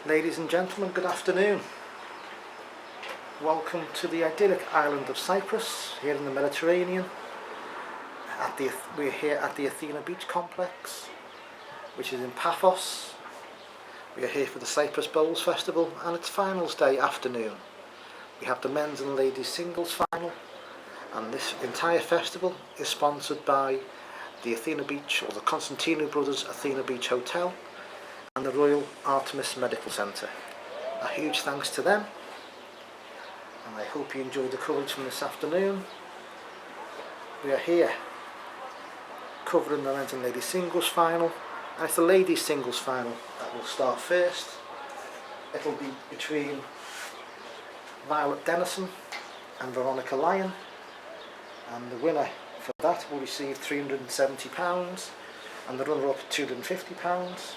Ladies and gentlemen, good afternoon. Welcome to the idyllic island of Cyprus, here in the Mediterranean. We're here at the Athena Beach Complex, which is in Paphos. We are here for the Cyprus Bowls Festival and its finals day afternoon. We have the men's and ladies singles final, and this entire festival is sponsored by the Athena Beach, or the Constantino Brothers Athena Beach Hotel, and the Royal Artemis Medical Centre. A huge thanks to them, and I hope you enjoyed the coverage from this afternoon. We are here covering the men's and ladies singles final, and it's the ladies singles final that will start first. It'll be between Violet Dennison and Veronica Lyon, and the winner for that will receive £370 and the runner-up £250.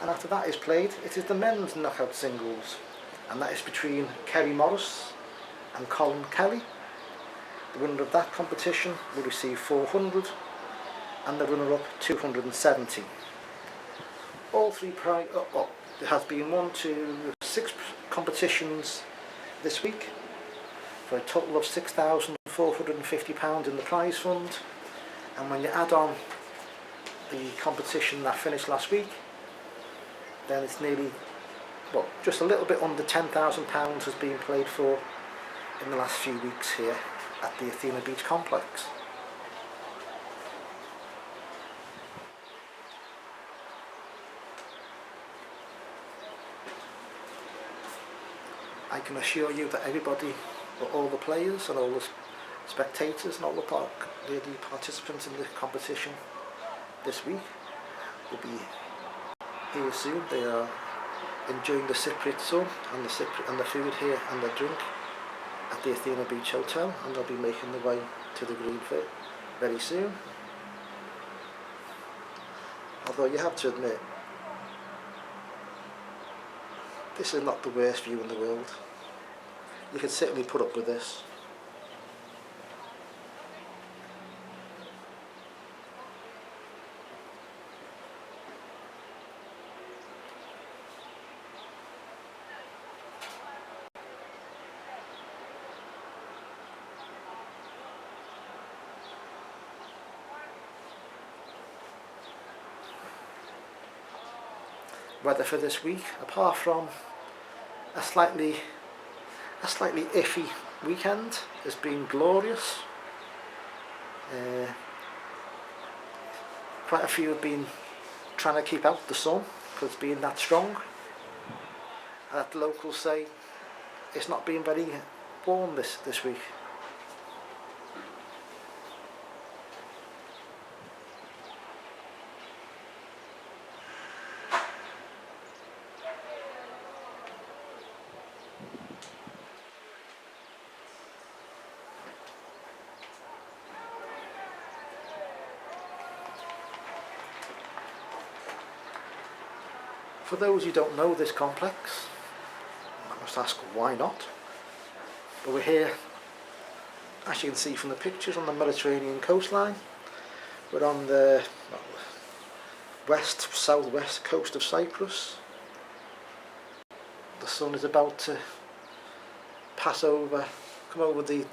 And after that is played, it is the men's knockout singles, and that is between Kerry Morris and Colin Kelly. The winner of that competition will receive £400 and the runner-up £270. All three there has been 6 competitions this week for a total of £6,450 in the prize fund, and when you add on the competition that finished last week, then it's nearly, just a little bit under £10,000 has been played for in the last few weeks here at the Athena Beach Complex. I can assure you that everybody, all the players and all the spectators and all the participants in the competition this week will be here soon. They are enjoying the Cypriot sun and the food here and the drink at the Athena Beach Hotel, and they'll be making their way to the green very soon. Although you have to admit, this is not the worst view in the world. You can certainly put up with this. Weather for this week, apart from a slightly iffy weekend, has been glorious. Quite a few have been trying to keep out the sun because it's been that strong. And the locals say it's not been very warm this week. For those who don't know this complex, I must ask why not. But we're here, as you can see from the pictures, on the Mediterranean coastline. We're on the southwest coast of Cyprus. The sun is about to come over the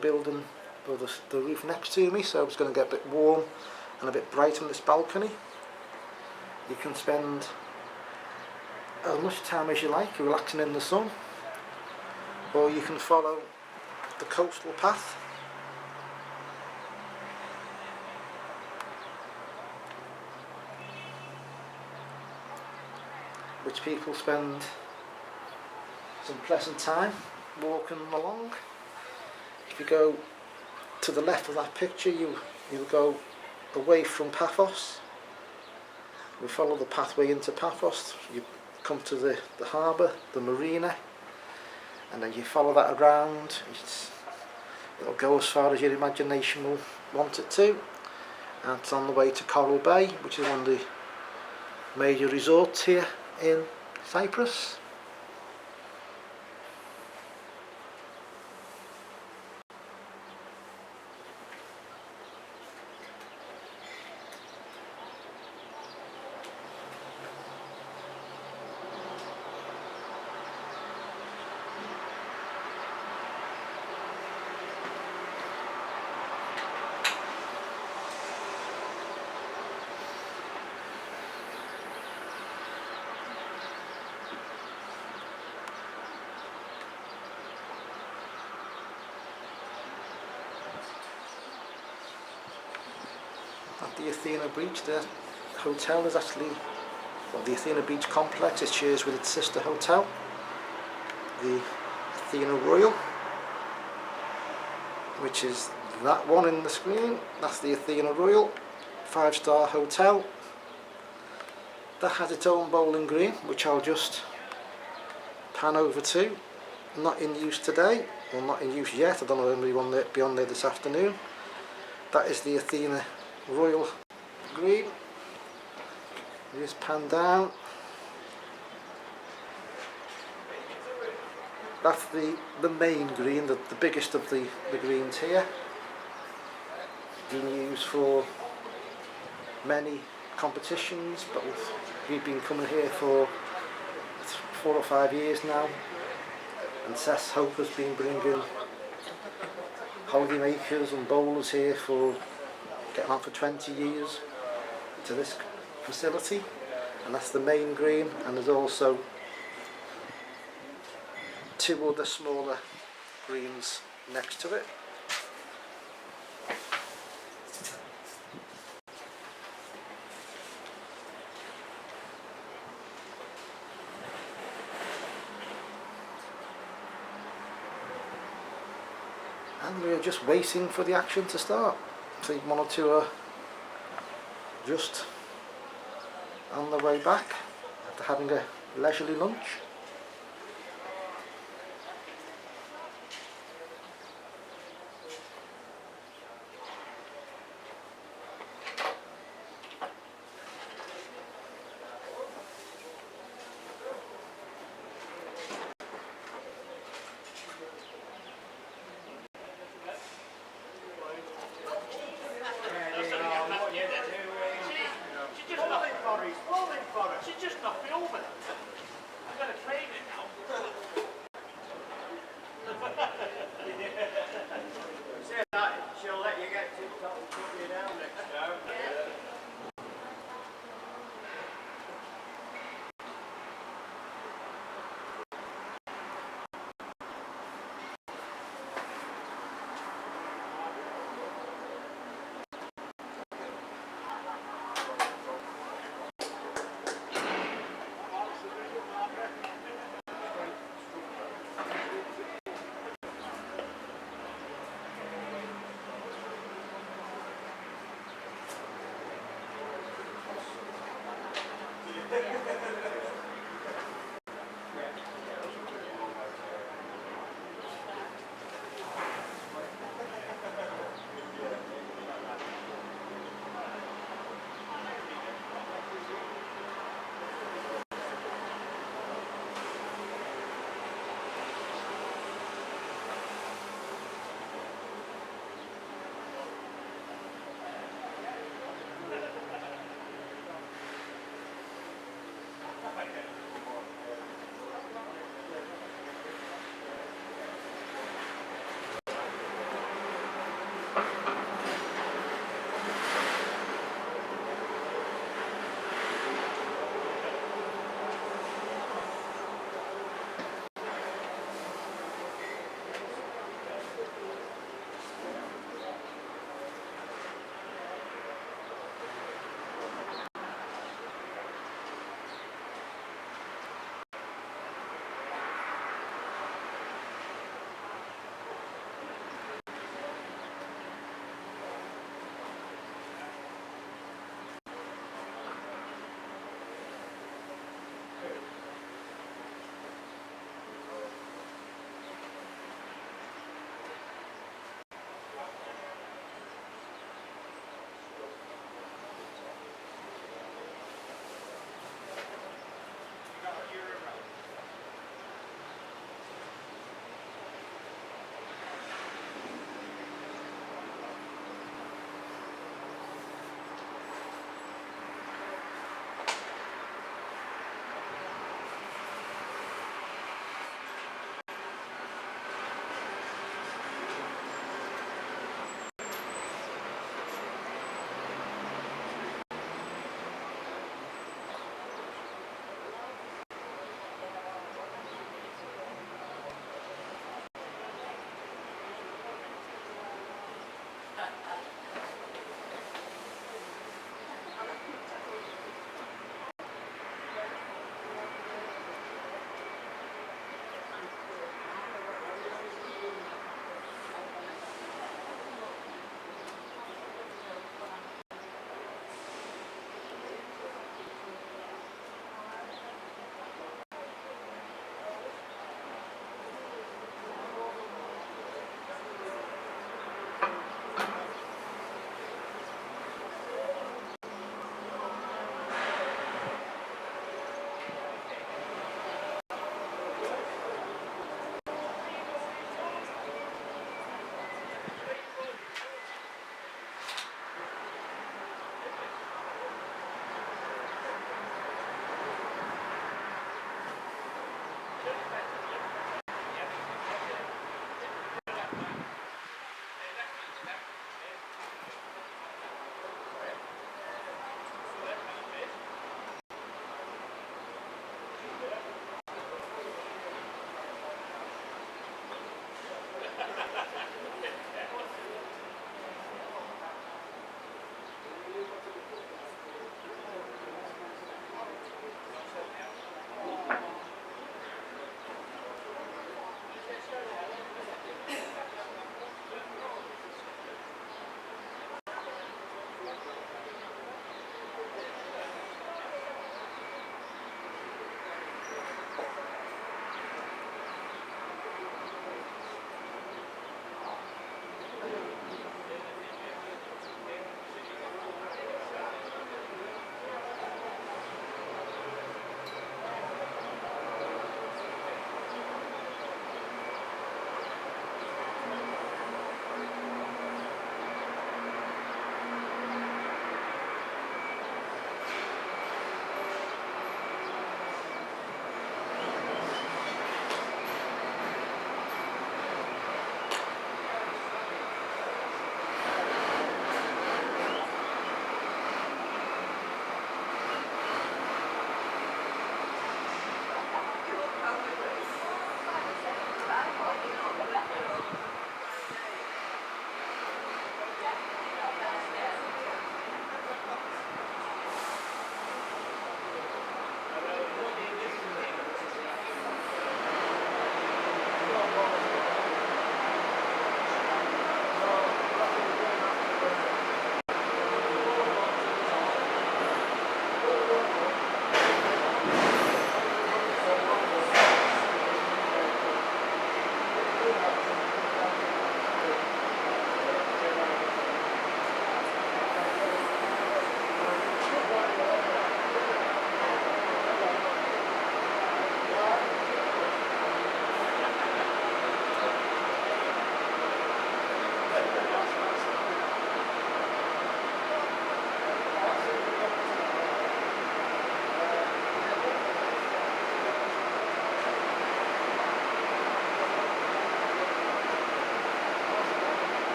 building, or the roof next to me, so it's going to get a bit warm and a bit bright on this balcony. You can spend as much time as you like relaxing in the sun, or you can follow the coastal path, which people spend some pleasant time walking along. If you go to the left of that picture, you'll go away from Paphos. We follow the pathway into Paphos. You come to the harbour, the marina, and then you follow that around. It'll go as far as your imagination will want it to, and it's on the way to Coral Bay, which is one of the major resorts here in Cyprus. the Athena Beach. The hotel is actually, well, the Athena Beach complex. It shares with its sister hotel, the Athena Royal, which is that one in the screen. That's the Athena Royal, 5-star hotel. That has its own bowling green, which I'll just pan over to. Not in use today, or not in use yet. I don't know when we be on there this afternoon. That is the Athena Royal green. Just pan down. That's the main green, the biggest of the greens here. Been used for many competitions, but we've been coming here for 4 or 5 years now, and Seth Hope has been bringing holidaymakers and bowlers here for getting on for 20 years to this facility, and that's the main green, and there's also 2 other smaller greens next to it. And we're just waiting for the action to start. I think 1 or 2 are just on the way back after having a leisurely lunch. She's just knocked me over. I've got a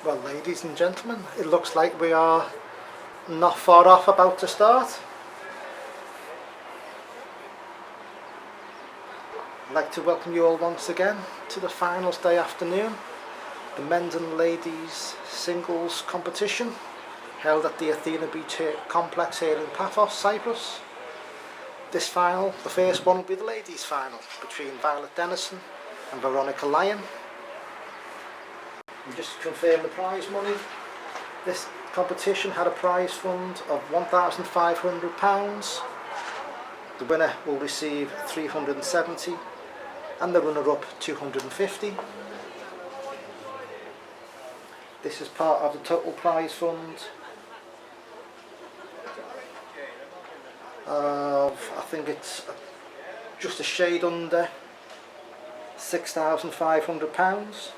Well, ladies and gentlemen, it looks like we are not far off about to start. I'd like to welcome you all once again to the finals day afternoon, the men's and ladies singles competition held at the Athena Beach complex here in Paphos, Cyprus. This final, the first one, will be the ladies' final between Violet Dennison and Veronica Lyon. And just to confirm the prize money, this competition had a prize fund of £1,500. The winner will receive £370 and the runner-up £250. This is part of the total prize fund of, I think it's just a shade under £6,500.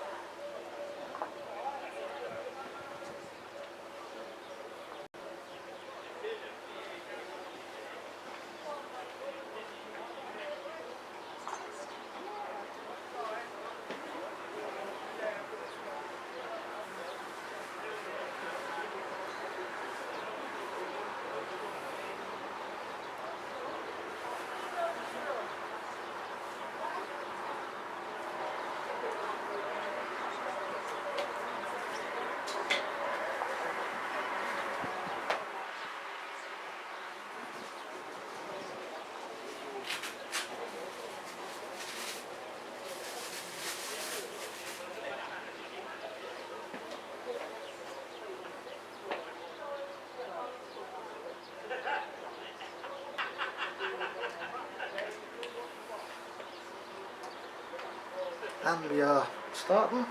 And we are starting.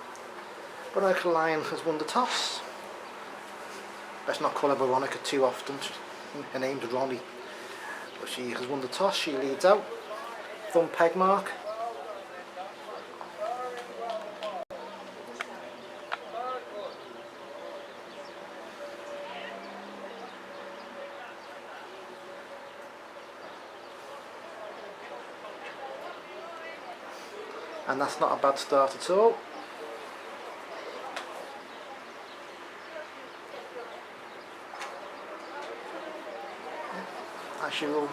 Veronica Lyon has won the toss. Let's not call her Veronica too often, her name's Ronnie. But she has won the toss, she leads out. Thumb peg mark. And that's not a bad start at all. As you will,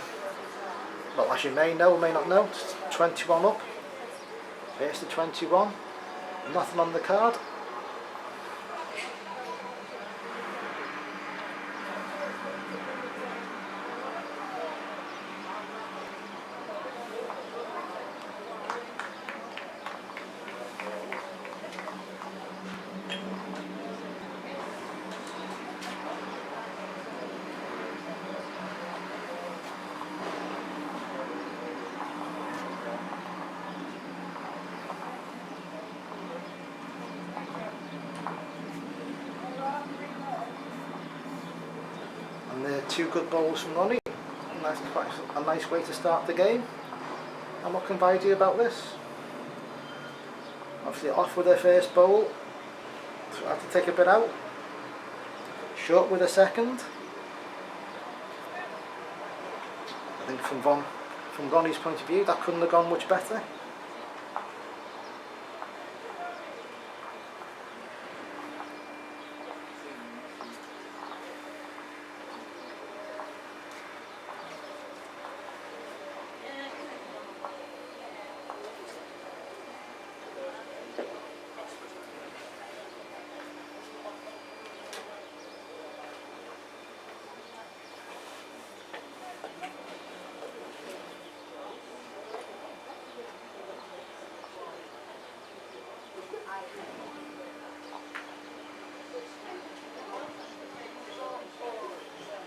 well, as you may know or may not know, it's 21 up. Here's the 21. Nothing on the card. And there are two good bowls from Ronnie. A nice way to start the game. And what can I do about this? Obviously off with their first bowl, so I have to take a bit out. Short with a second. I think from Ronnie's point of view, that couldn't have gone much better.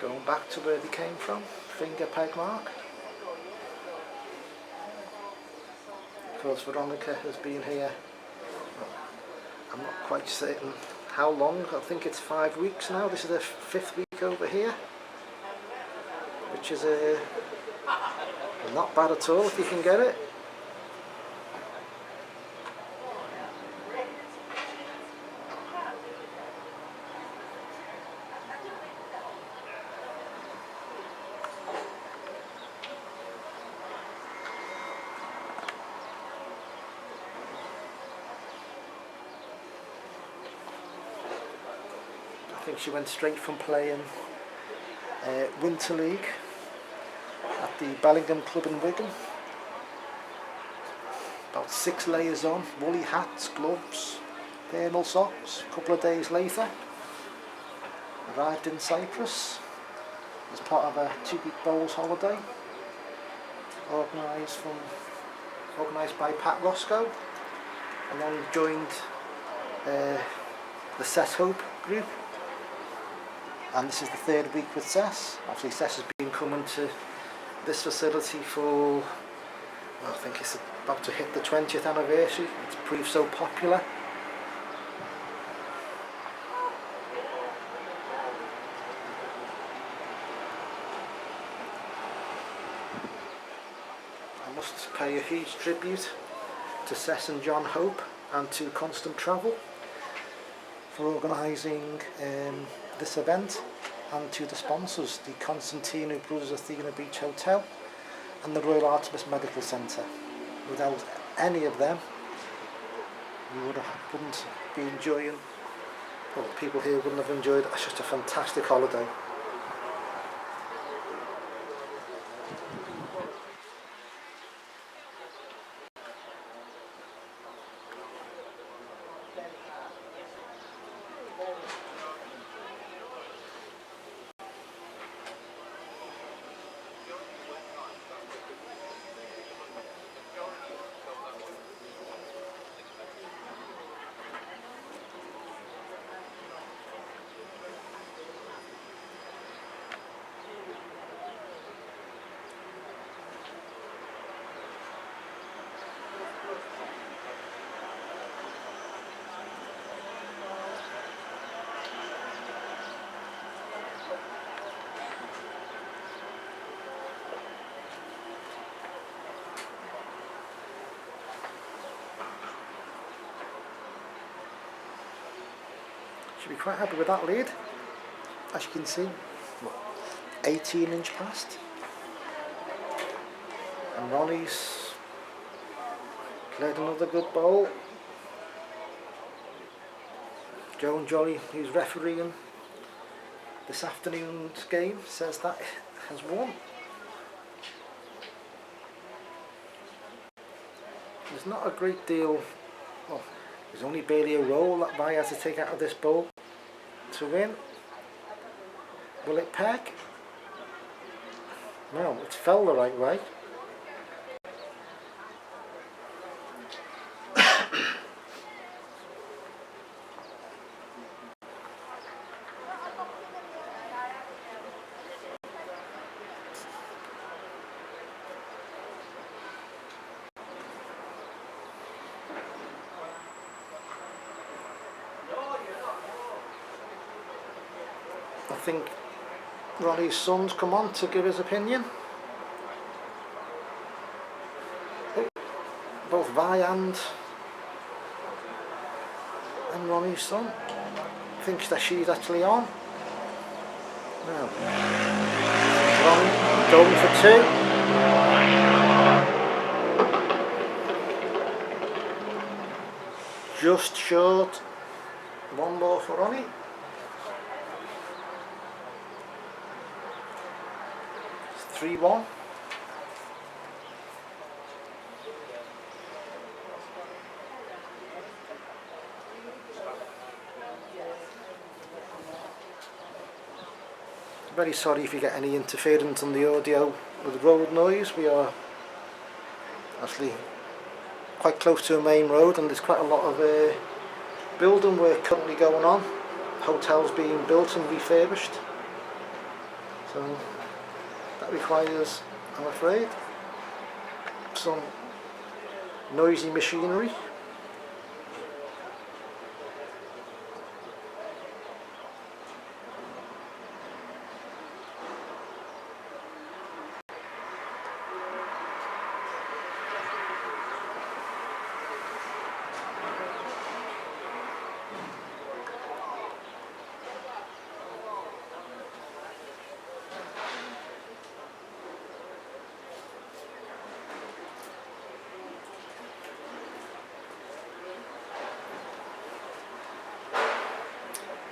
Going back to where they came from, finger peg mark. Of course Veronica has been here, I'm not quite certain how long, I think it's 5 weeks now. This is their 5th week over here, which is not bad at all if you can get it. I think she went straight from playing Winter League at the Bellingham Club in Wigan. About 6 layers on, woolly hats, gloves, thermal socks. A couple of days later, arrived in Cyprus as part of a 2-week bowls holiday organised by Pat Roscoe, and then joined the Cess Hope group, and this is the 3rd week with Cess. Obviously Cess has been coming to this facility for, well, I think it's about to hit the 20th anniversary. It's proved so popular. I must pay a huge tribute to Cess and John Hope and to Constant Travel for organising this event, and to the sponsors, the Constantino Brothers Athena Beach Hotel and the Royal Artemis Medical Centre. Without any of them, you wouldn't be enjoying, well, people here wouldn't have enjoyed such a fantastic holiday. Should be quite happy with that lead. As you can see, 18-inch past. And Ronnie's played another good bowl. Joan Jolly, who's refereeing this afternoon's game, says that has won. There's not a great deal, well, there's only barely a roll that Vi has to take out of this bowl to win. Will it peg? No, it's fell the right way. I think Ronnie's son's come on to give his opinion. Both Vi and Ronnie's son thinks that she's actually on. No. Ronnie going for 2. Just short. One more for Ronnie. It's 3-1. Very sorry if you get any interference on the audio with road noise. We are actually quite close to a main road, and there's quite a lot of building work currently going on. Hotels being built and refurbished, so that requires, I'm afraid, some noisy machinery.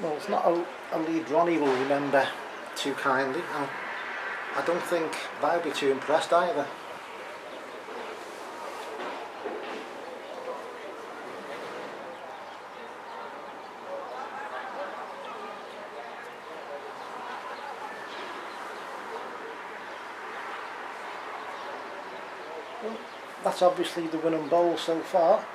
Well, it's not a lead Ronnie will remember too kindly, and I don't think they'll be too impressed either. Well, that's obviously the winning bowl so far.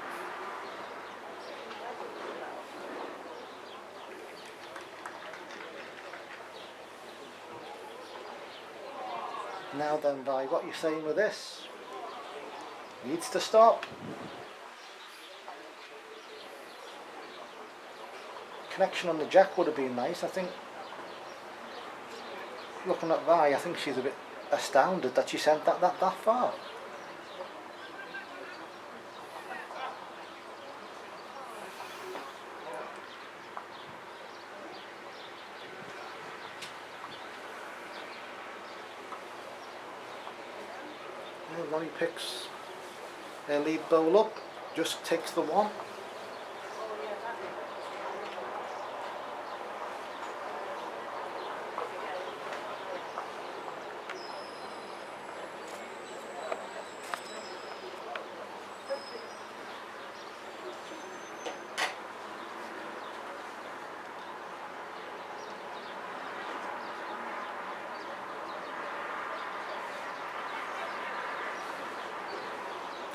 Now then, Vi, what are you saying with this? Needs to stop. Connection on the jack would have been nice. I think, looking at Vi, I think she's a bit astounded that she sent that far. And Ronnie picks her lead bowl up, just takes the one.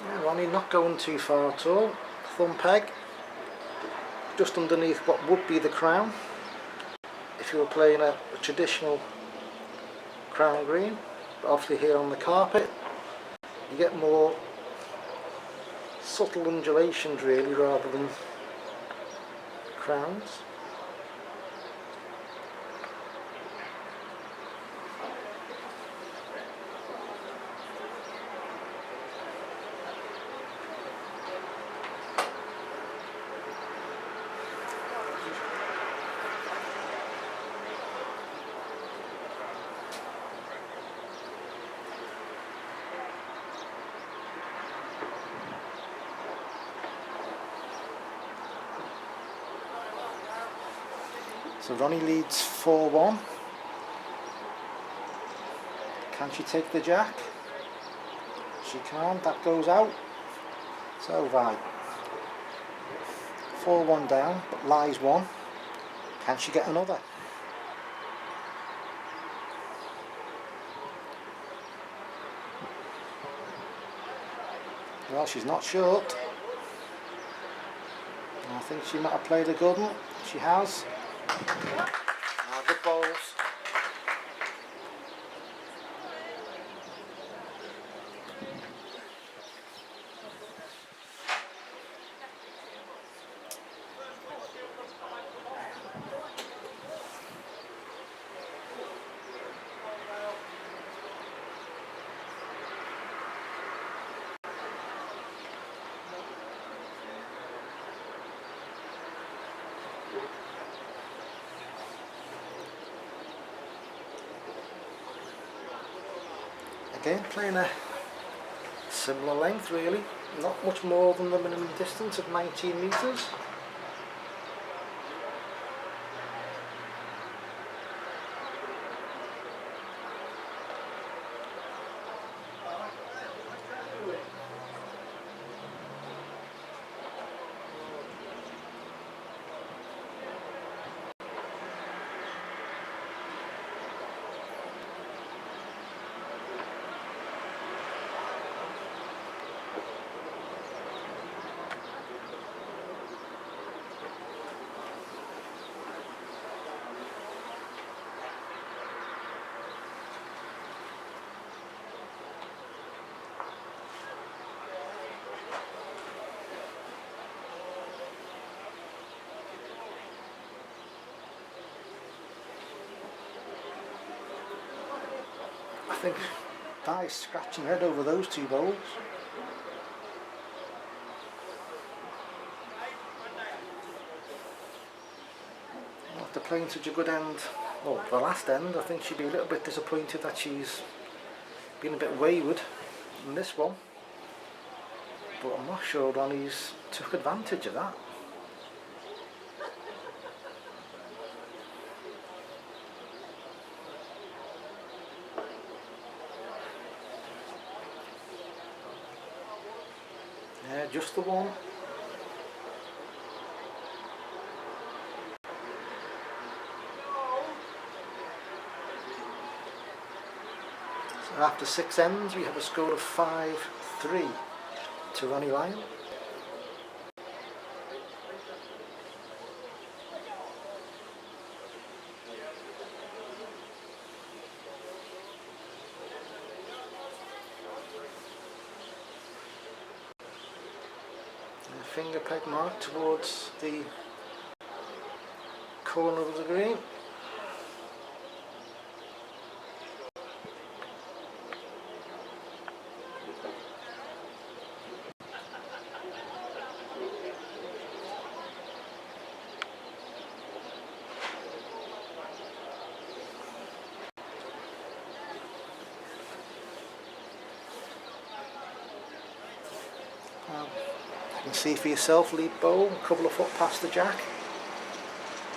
Yeah, Ronnie not going too far at all. Thumb peg, just underneath what would be the crown if you were playing a traditional crown green. But obviously here on the carpet you get more subtle undulations really rather than crowns. So Ronnie leads 4-1. Can she take the jack? She can, that goes out. So Vi, 4-1 down, but lies one. Can she get another? Well, she's not short. I think she might have played a good one. She has. Good bowls. Again, playing a similar length really, not much more than the minimum distance of 19 metres. I think Di's scratching her head over those two bowls. After playing such a good end, well, the last end, I think she'd be a little bit disappointed that she's been a bit wayward in this one. But I'm not sure Ronnie's took advantage of that. just the one. So after 6 ends we have a score of 5-3 to Ronnie Lyon. Finger peg mark towards the corner of the green. You can see for yourself, lead bowl, a couple of foot past the jack.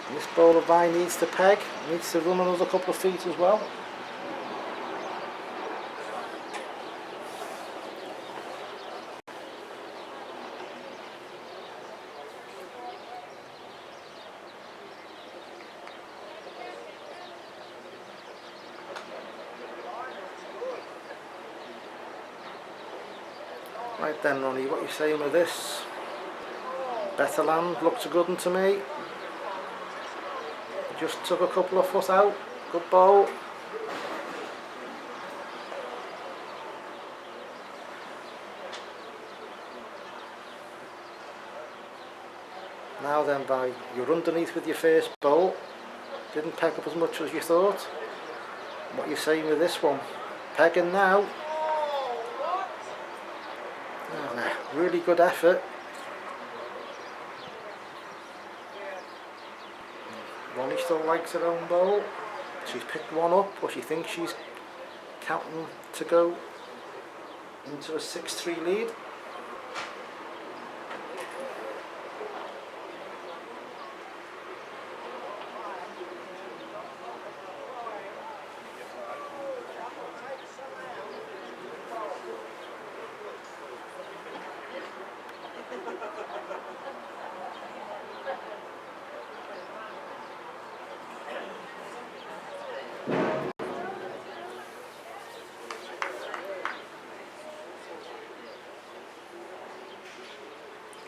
And this bowl of mine needs to peg, needs to run another couple of feet as well. Right then, Ronnie, what are you saying with this? Better land, looks a good one to me. Just took a couple of foot out, good bowl. Now then, you're underneath with your first bowl. Didn't peg up as much as you thought. What are you saying with this one? Pegging now. Really good effort. Ronnie still likes her own bowl. She's picked one up, but she thinks she's counting to go into a 6-3 lead.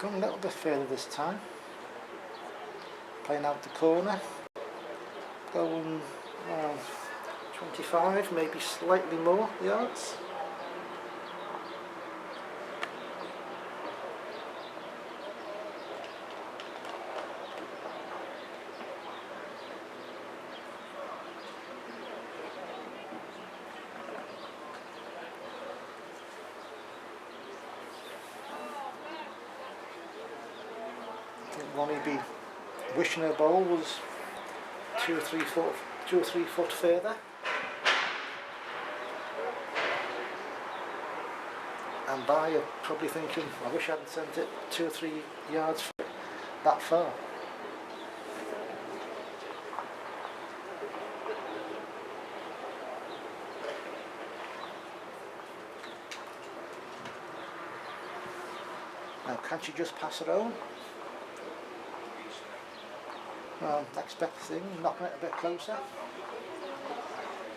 Going a little bit further this time, playing out the corner, going 25, maybe slightly more yards. Ronnie be wishing her bowl was 2 or 3 foot further, and you're probably thinking, I wish I hadn't sent it 2 or 3 yards that far. Now, can't she just pass her own? Well, expecting knocking it a bit closer.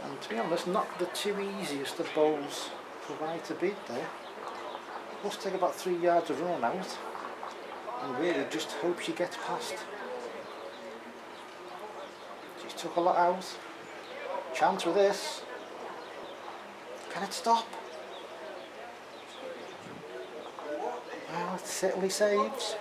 And to be honest, not the two easiest of bowls provide to beat there. Must take about 3 yards of run out, and really just hope she gets past. She's took a lot out. Chance with this. Can it stop? Well, it certainly saves.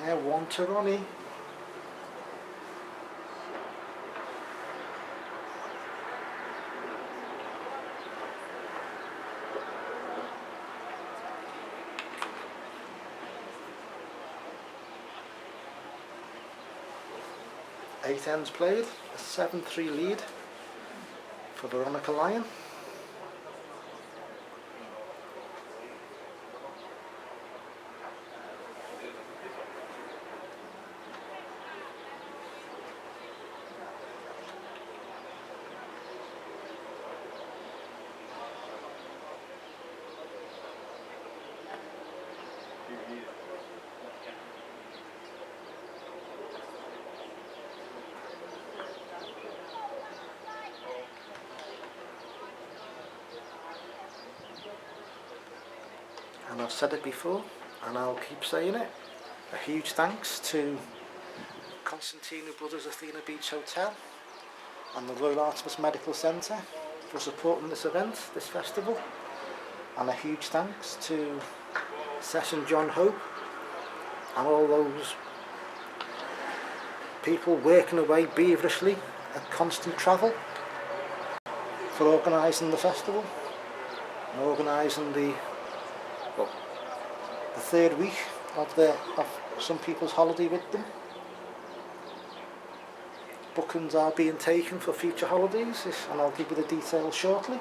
Yeah, 1 to Ronnie. Eight ends played, a 7-3 lead for Veronica Lyon. And I've said it before, and I'll keep saying it, a huge thanks to Constantino Brothers Athena Beach Hotel and the Royal Artemis Medical Centre for supporting this event, this festival. And a huge thanks to Session John Hope and all those people working away beaverishly at Constant Travel for organising the festival and organising the third week of some people's holiday with them. Bookings are being taken for future holidays, and I'll give you the details shortly.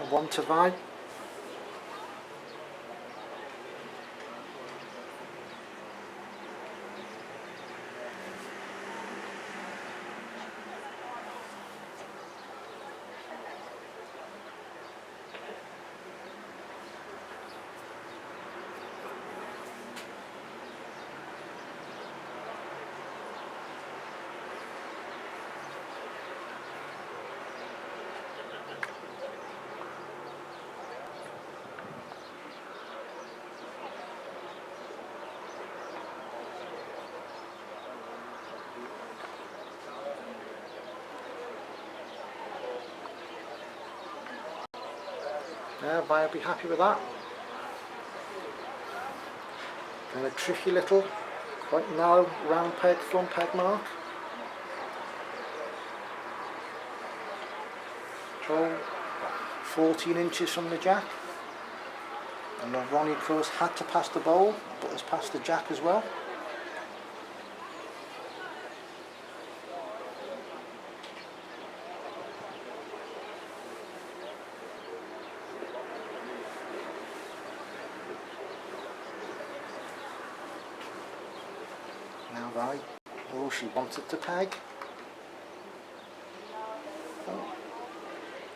One to vibe. I'll be happy with that. And a tricky little, quite narrow round peg, front peg mark. So 14 inches from the jack. And Ronnie, of course, had to pass the bowl, but has passed the jack as well. Now right, oh, she wanted to peg. Oh,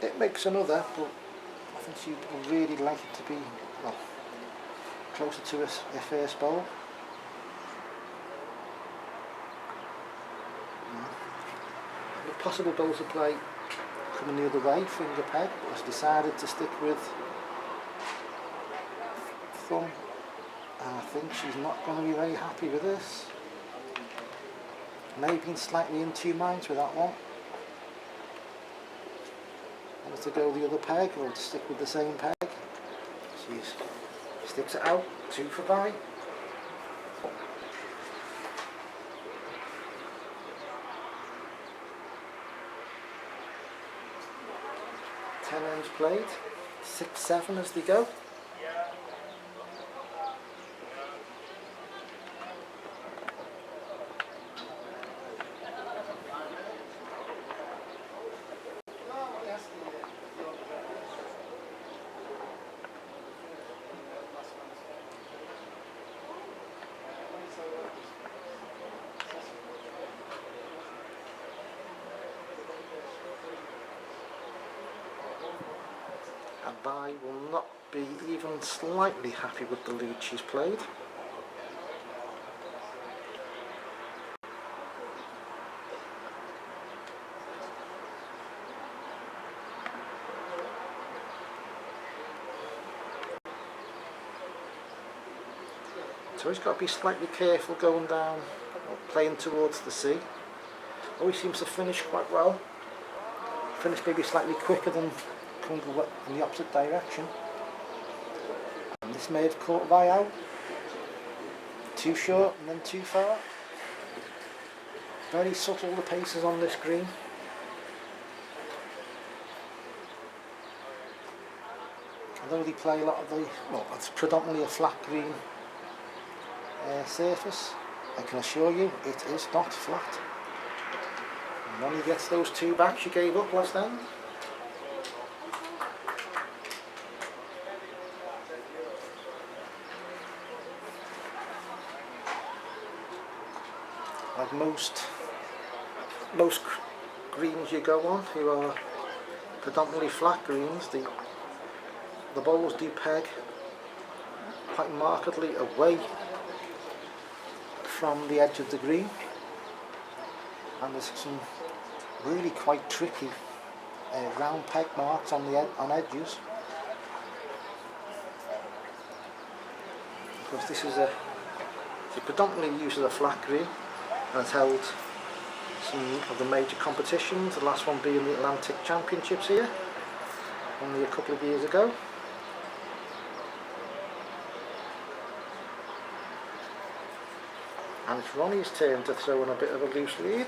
it makes another, but I think she would really like it to be, well, closer to her first bowl. The possible bowls of play coming the other way, finger peg, but has decided to stick with thumb. And I think she's not going to be very happy with this. May have been slightly in two minds with that one. Whether to go the other peg or to stick with the same peg. She sticks it out, 2 for bye. Ten ends played, 6-7 as they go. And I will not be even slightly happy with the lead she's played. So he's got to be slightly careful going down, or playing towards the sea. Oh, he seems to finish quite well. finish maybe slightly quicker than coming in the opposite direction. And this may have caught my eye out. Too short and then too far. Very subtle, the paces on this green. Although they play a lot of it's predominantly a flat green surface, I can assure you it is not flat. And when he gets those two back she gave up last end. Like most greens you go on who are predominantly flat greens, the bowls do peg quite markedly away from the edge of the green, and there's some really quite tricky round peg marks on edges, because this is it predominantly uses a flat green, and it's held some of the major competitions, the last one being the Atlantic Championships here only a couple of years ago. And it's Ronnie's turn to throw in a bit of a loose lead.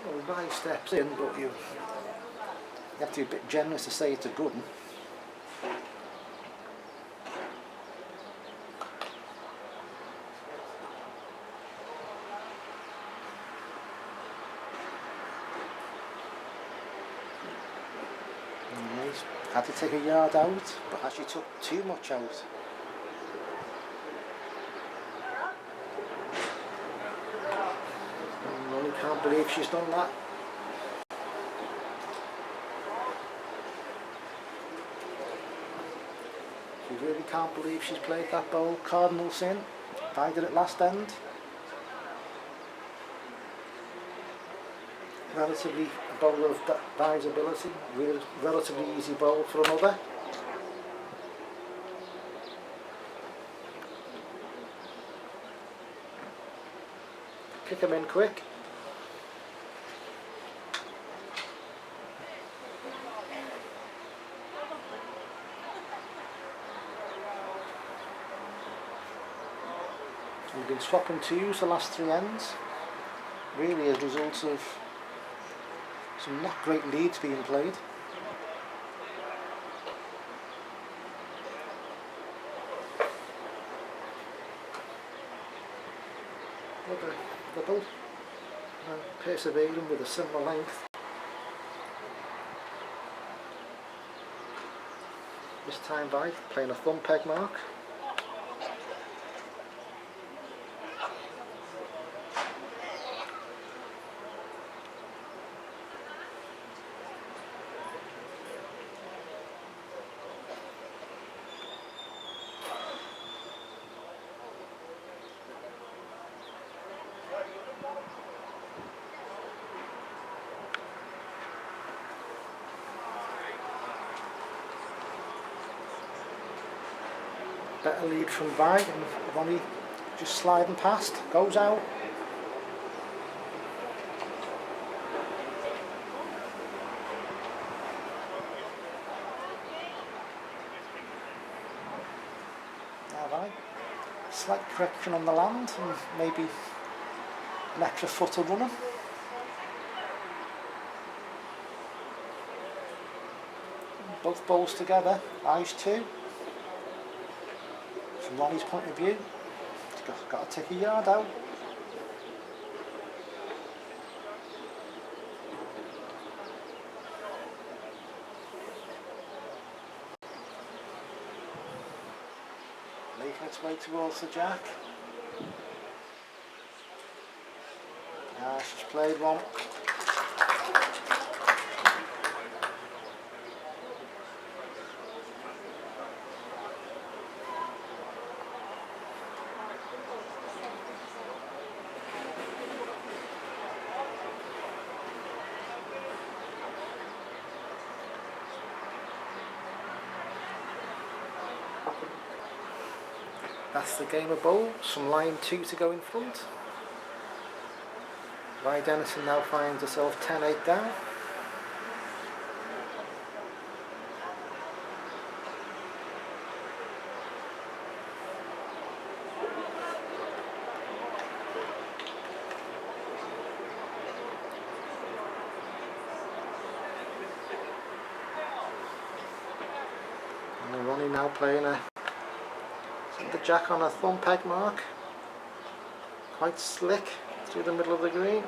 Well, Ronnie steps in, but you have to be a bit generous to say it's a good one. Had to take a yard out, but actually took too much out. And Ronnie can't believe she's done that. She really can't believe she's played that bowl cardinal sin. I did it last end. Relatively a bowl of Di's ability, relatively easy bowl for another. Kick him in quick. We've been swapping twos the last three ends, really as a result of some not great leads being played. But they're both persevering with a similar length. This time by playing a thumb peg mark. Better lead from Vi, and Ronnie just sliding past, goes out. Now Vi, slight correction on the land and maybe an extra foot of running. Both bowls together, eyes two. From Ronnie's point of view, he's got to take a yard out. Making its way towards the jack. She's played one. That's the game of bowls from line 2 to go in front. Vi Denison now finds herself 10-8 down. And Ronnie now playing the jack on a thumb peg mark. Quite slick through the middle of the green.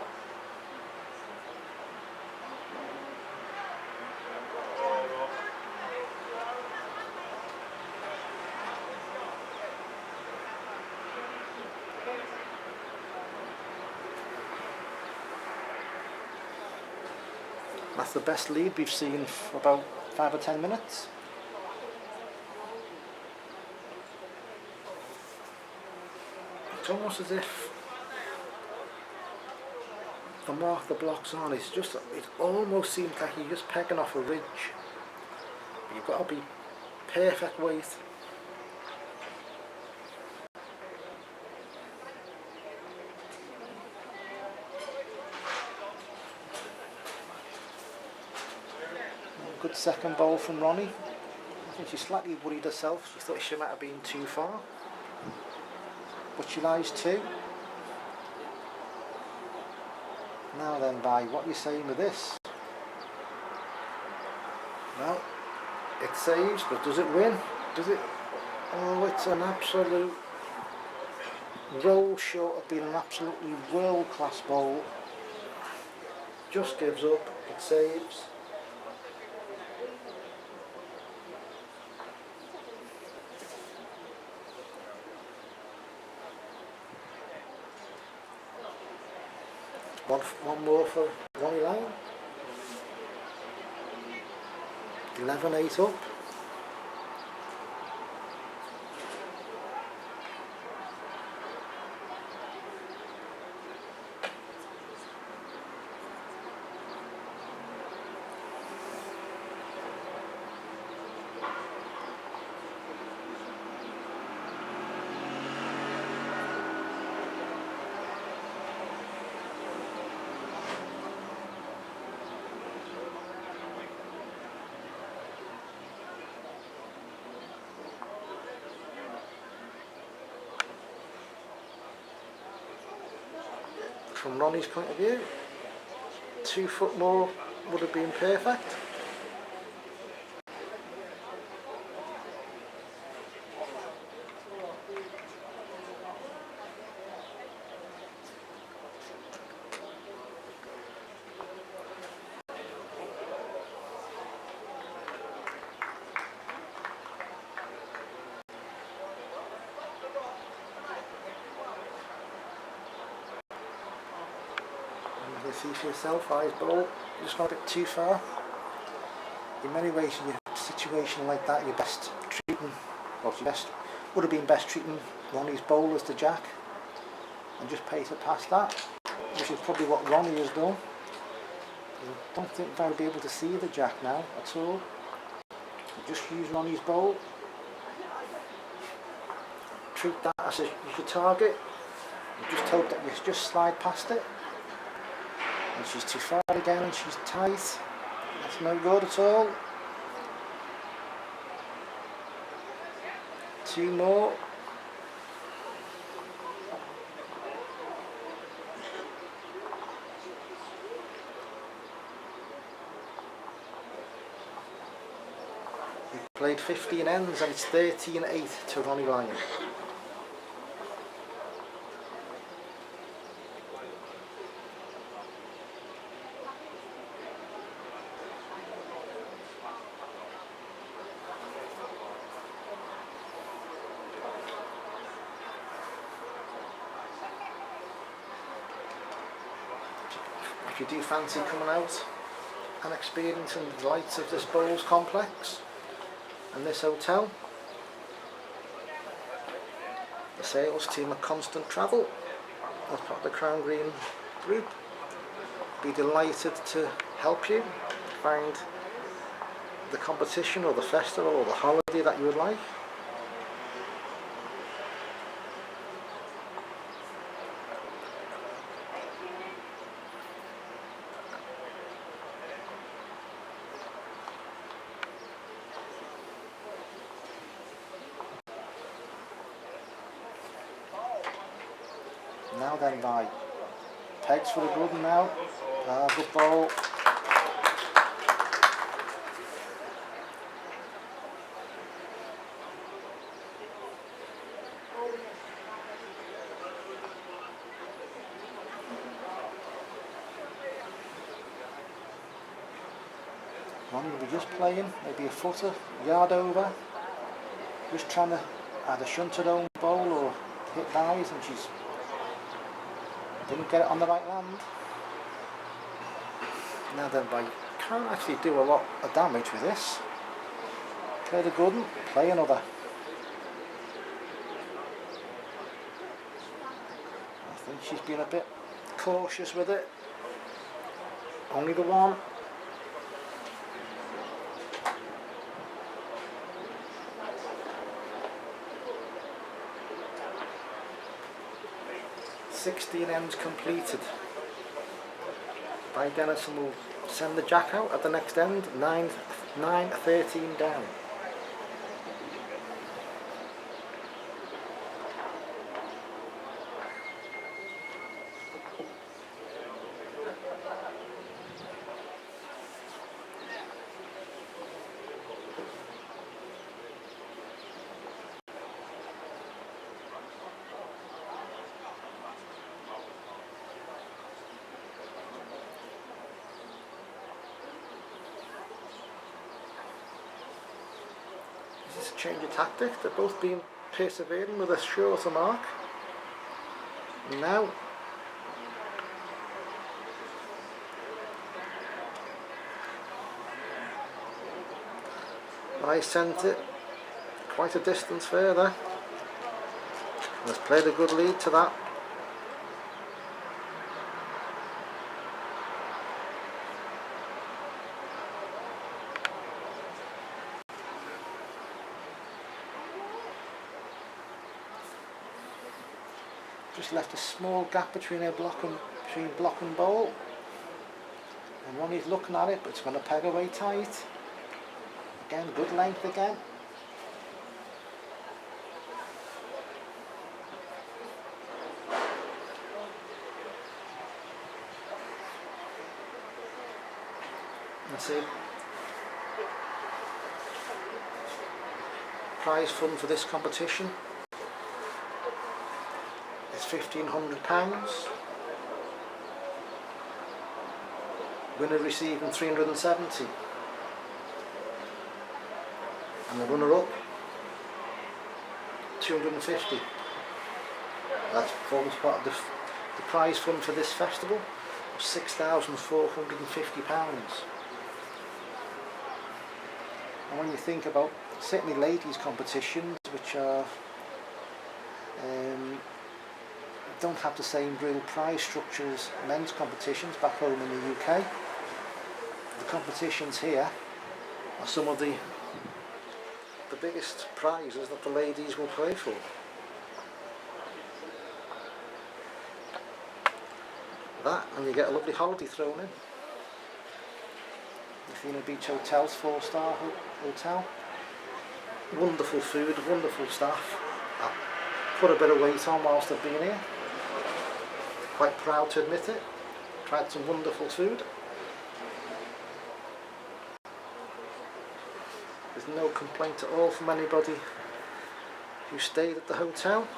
That's the best lead we've seen for about 5 or 10 minutes. It's almost as if the mark the block's on, it almost seems like you're just pegging off a ridge. But you've got to be perfect weight. Good second bowl from Ronnie. I think she slightly worried herself. She thought she might have been too far. But she lies 2. Now then, Vi, what are you saying with this? Well, it saves, but does it win? Does it? Oh, it's an absolute roll short of being an absolutely world-class bowl. Just gives up, it saves. One more for Ronnie Lyon. 11-8 up. From Ronnie's point of view, 2 foot more would have been perfect. You see for yourself, I's bowl just gone a bit too far. In many ways, in a situation like that, you're best treating, well, would have been best treating Ronnie's bowl as the jack and just pace it past that, which is probably what Ronnie has done. I don't think I'll be able to see the jack now at all. Just use Ronnie's bowl. Treat that as your target. And just hope that you just slide past it. And she's too far again and she's tight. That's no good at all. 2 more. We played 15 ends and it's 13-8 to Ronnie Lyon. If you do fancy coming out and experiencing the delights of this bowls complex and this hotel, the sales team at Constant Travel as part of the Crown Green group be delighted to help you find the competition or the festival or the holiday that you would like. then by pegs for the good one now. Ah, good ball. One will be just playing, maybe a footer, yard over. Just trying to either shunt her own bowl or hit byes, and she's didn't get it on the right land. Now then, you can't actually do a lot of damage with this. Play the good one, play another. I think she's been a bit cautious with it. Only the one. "16 ends completed." By Dennison will send the jack out at the next end. 9-13 down. This is a change of tactic. They've both been persevering with a shorter mark. And now I sent it quite a distance further. Let's play the good lead to that. Just left a small gap between block and bowl, and one is looking at it, but it's going to peg away tight. Again, good length again. That's it. Prize fund for this competition is £1,500. Winner receiving 370, and the runner-up 250. That forms part of the prize fund for this festival of £6,450. And when you think about certainly ladies competitions, which are don't have the same real prize structure as men's competitions back home in the UK, the competitions here are some of the biggest prizes that the ladies will play for. That, and you get a lovely holiday thrown in. Athena Beach Hotel's 4-star hotel. Wonderful food, wonderful staff. I put a bit of weight on whilst I've been here. Quite proud to admit it. Tried some wonderful food. There's no complaint at all from anybody who stayed at the hotel.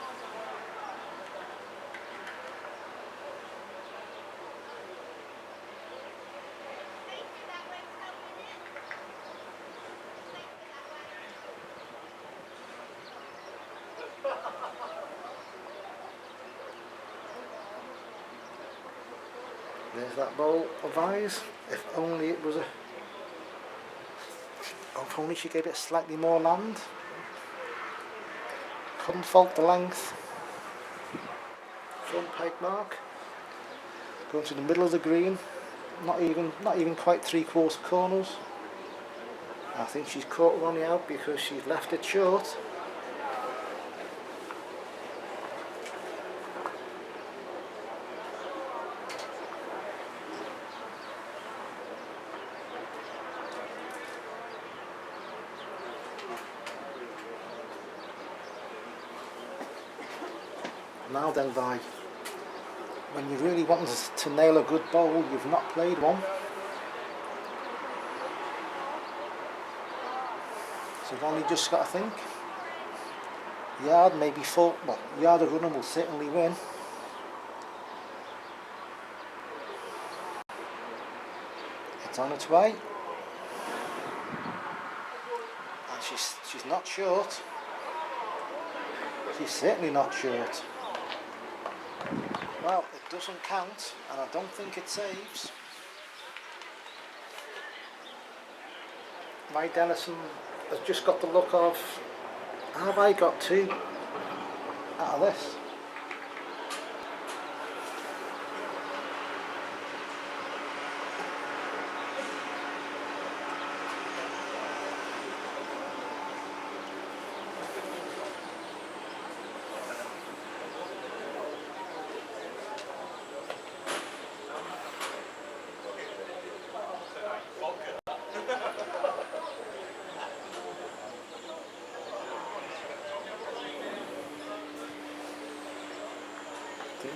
There's that bowl of eyes. If only it was if only she gave it slightly more land. Couldn't fault the length. Front peg mark. Going to the middle of the green. Not even quite 3/4 corners. I think she's caught Ronnie out because she's left it short. Now then, Vi, when you really want to nail a good bowl, you've not played one. So you've only just got to think. Yard maybe full, well, yard of running will certainly win. It's on its way. And she's not short. She's certainly not short. Well, it doesn't count, and I don't think it saves. My Denison has just got the look of, have I got two out of this?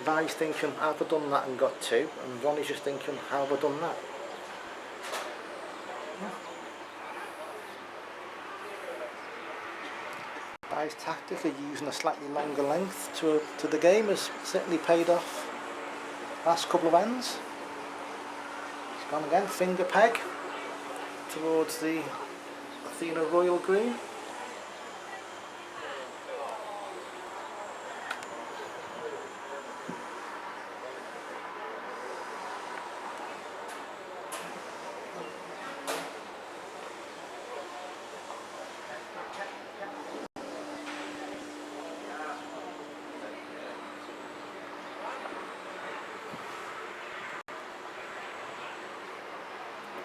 Vi's thinking, have I done that and got two? And Ronnie's just thinking, how have I done that? Vi's tactic of using a slightly longer length to the game has certainly paid off last couple of ends. It's gone again, finger peg towards the Athena Royal Green.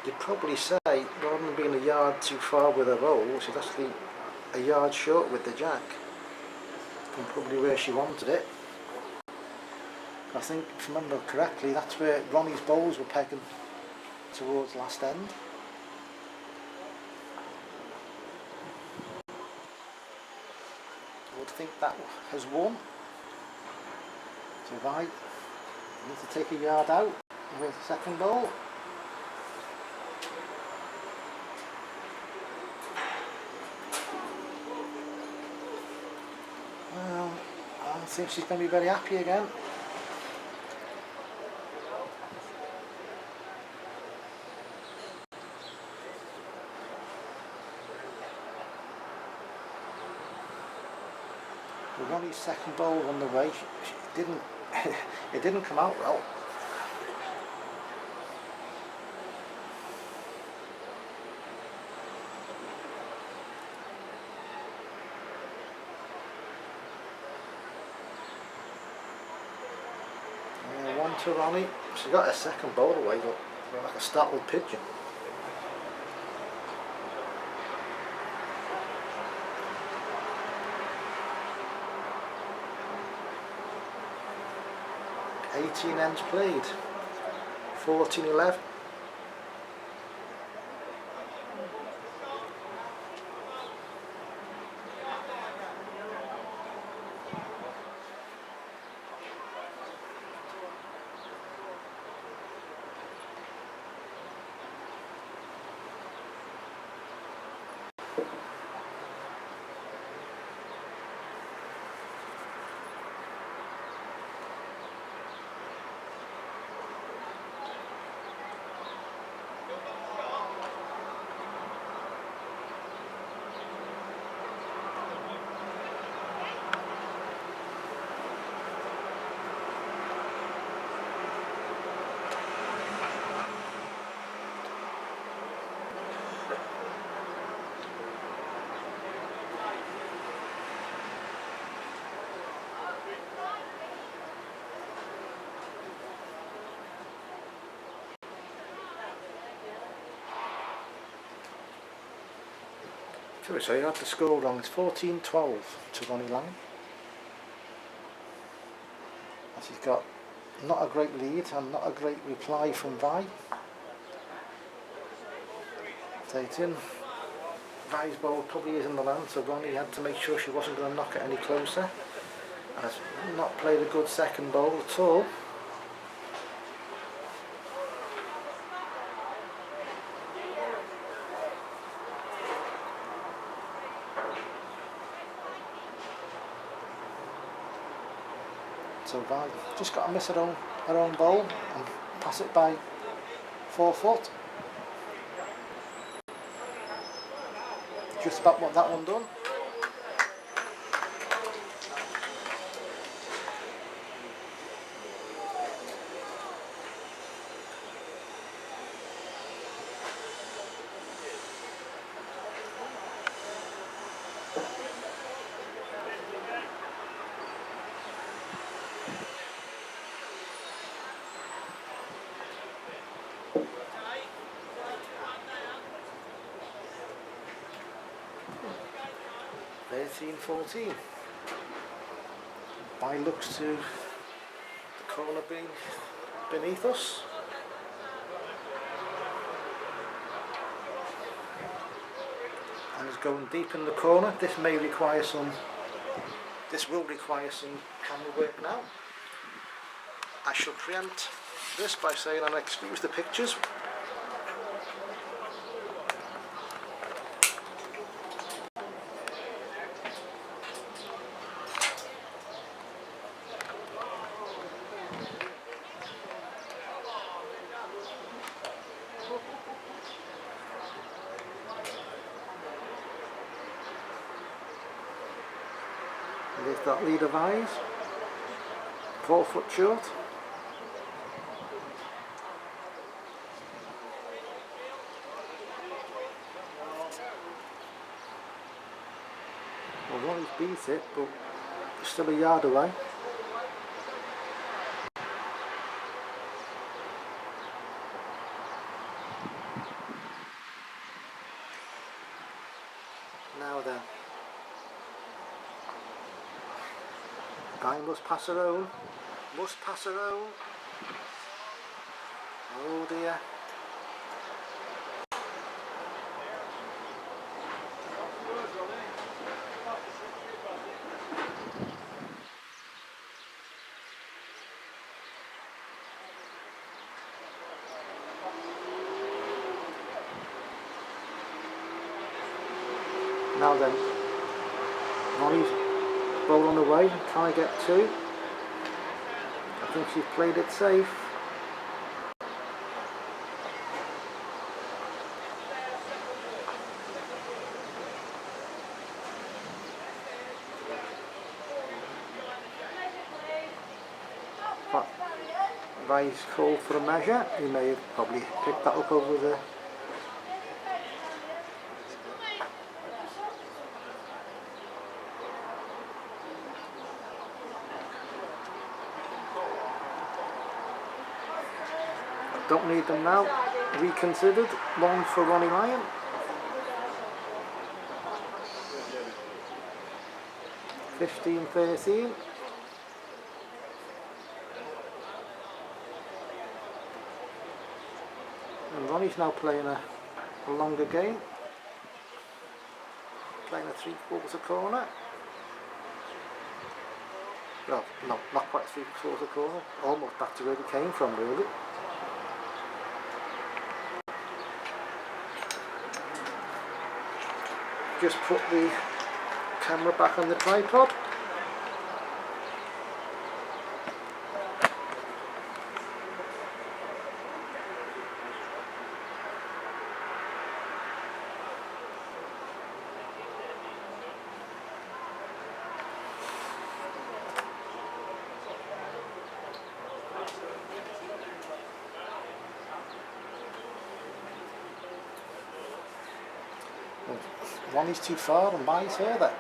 You'd probably say, rather than being a yard too far with her bowl, she's actually a yard short with the jack from probably where she wanted it. I think, if I remember correctly, that's where Ronnie's bowls were pegging towards last end. I would think that has won. So Vi needs to take a yard out with the second bowl. I think she's going to be very happy again. With Ronnie's second bowl on the way, she didn't. It didn't come out well. One to Ronnie. She got her second bowl away, but like a startled pigeon. "18 ends played, 14-11. So you had the score wrong. It's 14-12 to Ronnie Lang. As he's got not a great lead and not a great reply from Vi. Taking Vi's bowl probably is in the land, so Ronnie had to make sure she wasn't going to knock it any closer. And has not played a good second bowl at all. so bad. Just got to miss her own bowl and pass it by 4 foot. Just about what that one done. $13.14. By looks to the corner being beneath us. And is going deep in the corner. This will require some camera work now. I shall preempt this by saying I'll excuse the pictures. There's that lead of eyes, 4 foot short. Well, Ronnie's beat it, but still a yard away. Now then. Guy must pass her own. Must pass her own. Oh dear. Now then. Ronnie's ball on the way, trying to get 2. I think she's played it safe. But Ray's called for a measure. He may have probably picked that up over the don't need them now. Reconsidered. 1 for Ronnie Ryan. $15.13. And Ronnie's now playing a longer game. Playing a 3/4 corner. Well, no, not quite 3/4 corner. Almost back to where he came from, really. Just put the camera back on the tripod. One is too far and mine's further.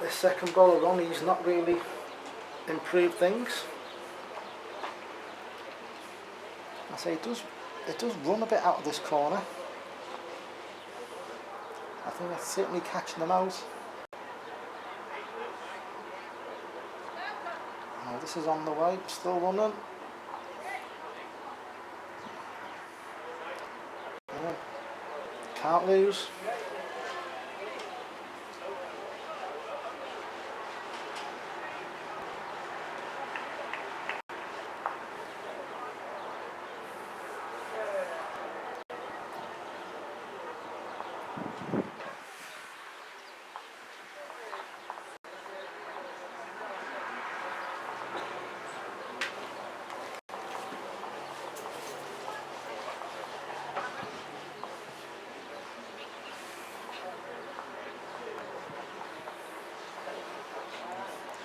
This second bowler Ronnie's not really improved things. I say it does run a bit out of this corner. I think that's certainly catching them out. Now this is on the way, still running. Can't lose.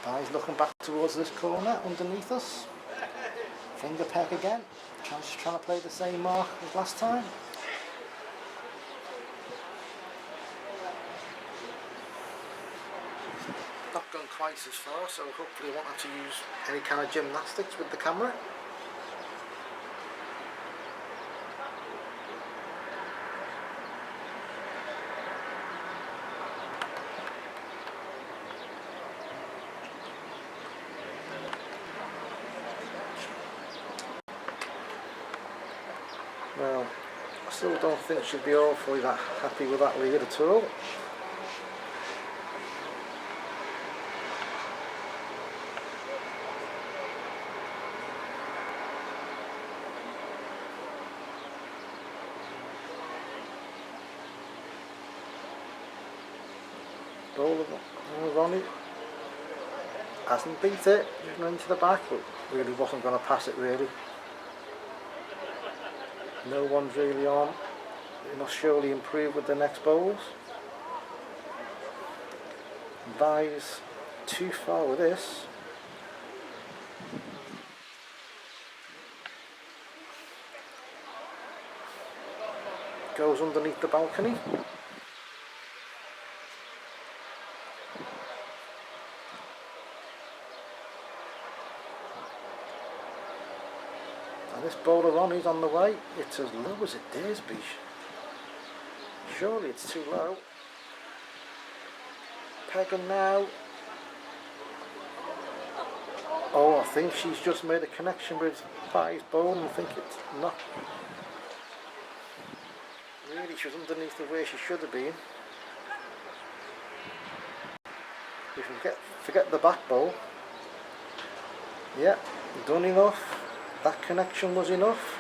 Bai's looking back towards this corner underneath us. Finger peg again. Just trying to play the same mark as last time. Not gone quite as far, so hopefully I won't have to use any kind of gymnastics with the camera. Well, I still don't think she'd be awfully that happy with that lead at all. Ronnie hasn't beat it, even into the back, but really wasn't going to pass it really. No one's really on. They must surely improve with the next bowls. Bai's too far with this. Goes underneath the balcony. And this bowler on is on the way. It's as low as it dares be. Surely it's too low. Pegging now. Oh, I think she's just made a connection with Bai's bowl, and I think it's not. Really, she was underneath the way she should have been. If you forget the back bowl. Yeah, done enough. That connection was enough.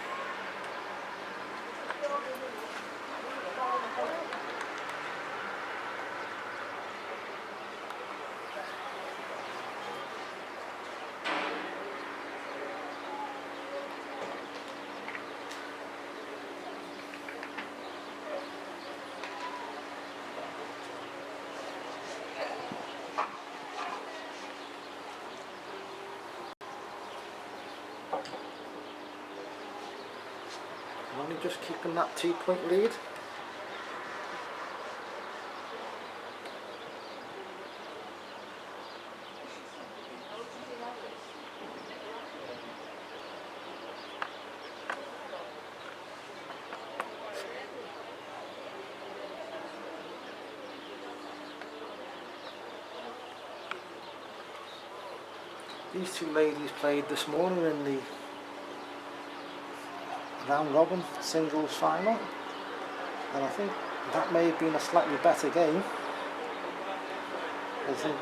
Only just keeping that 2-point lead. These two ladies played this morning in the round robin singles final, and I think that may have been a slightly better game. I think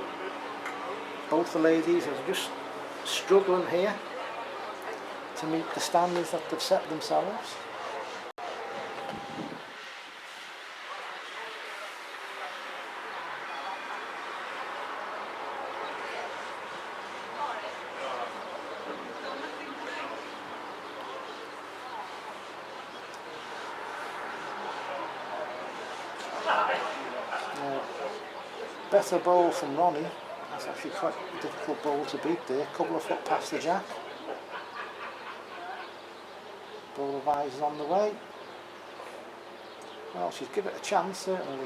both the ladies are just struggling here to meet the standards that they've set themselves. Better bowl from Ronnie. That's actually quite a difficult bowl to beat there. A couple of foot past the jack. Bowl of eyes is on the way. Well, she's given it a chance certainly.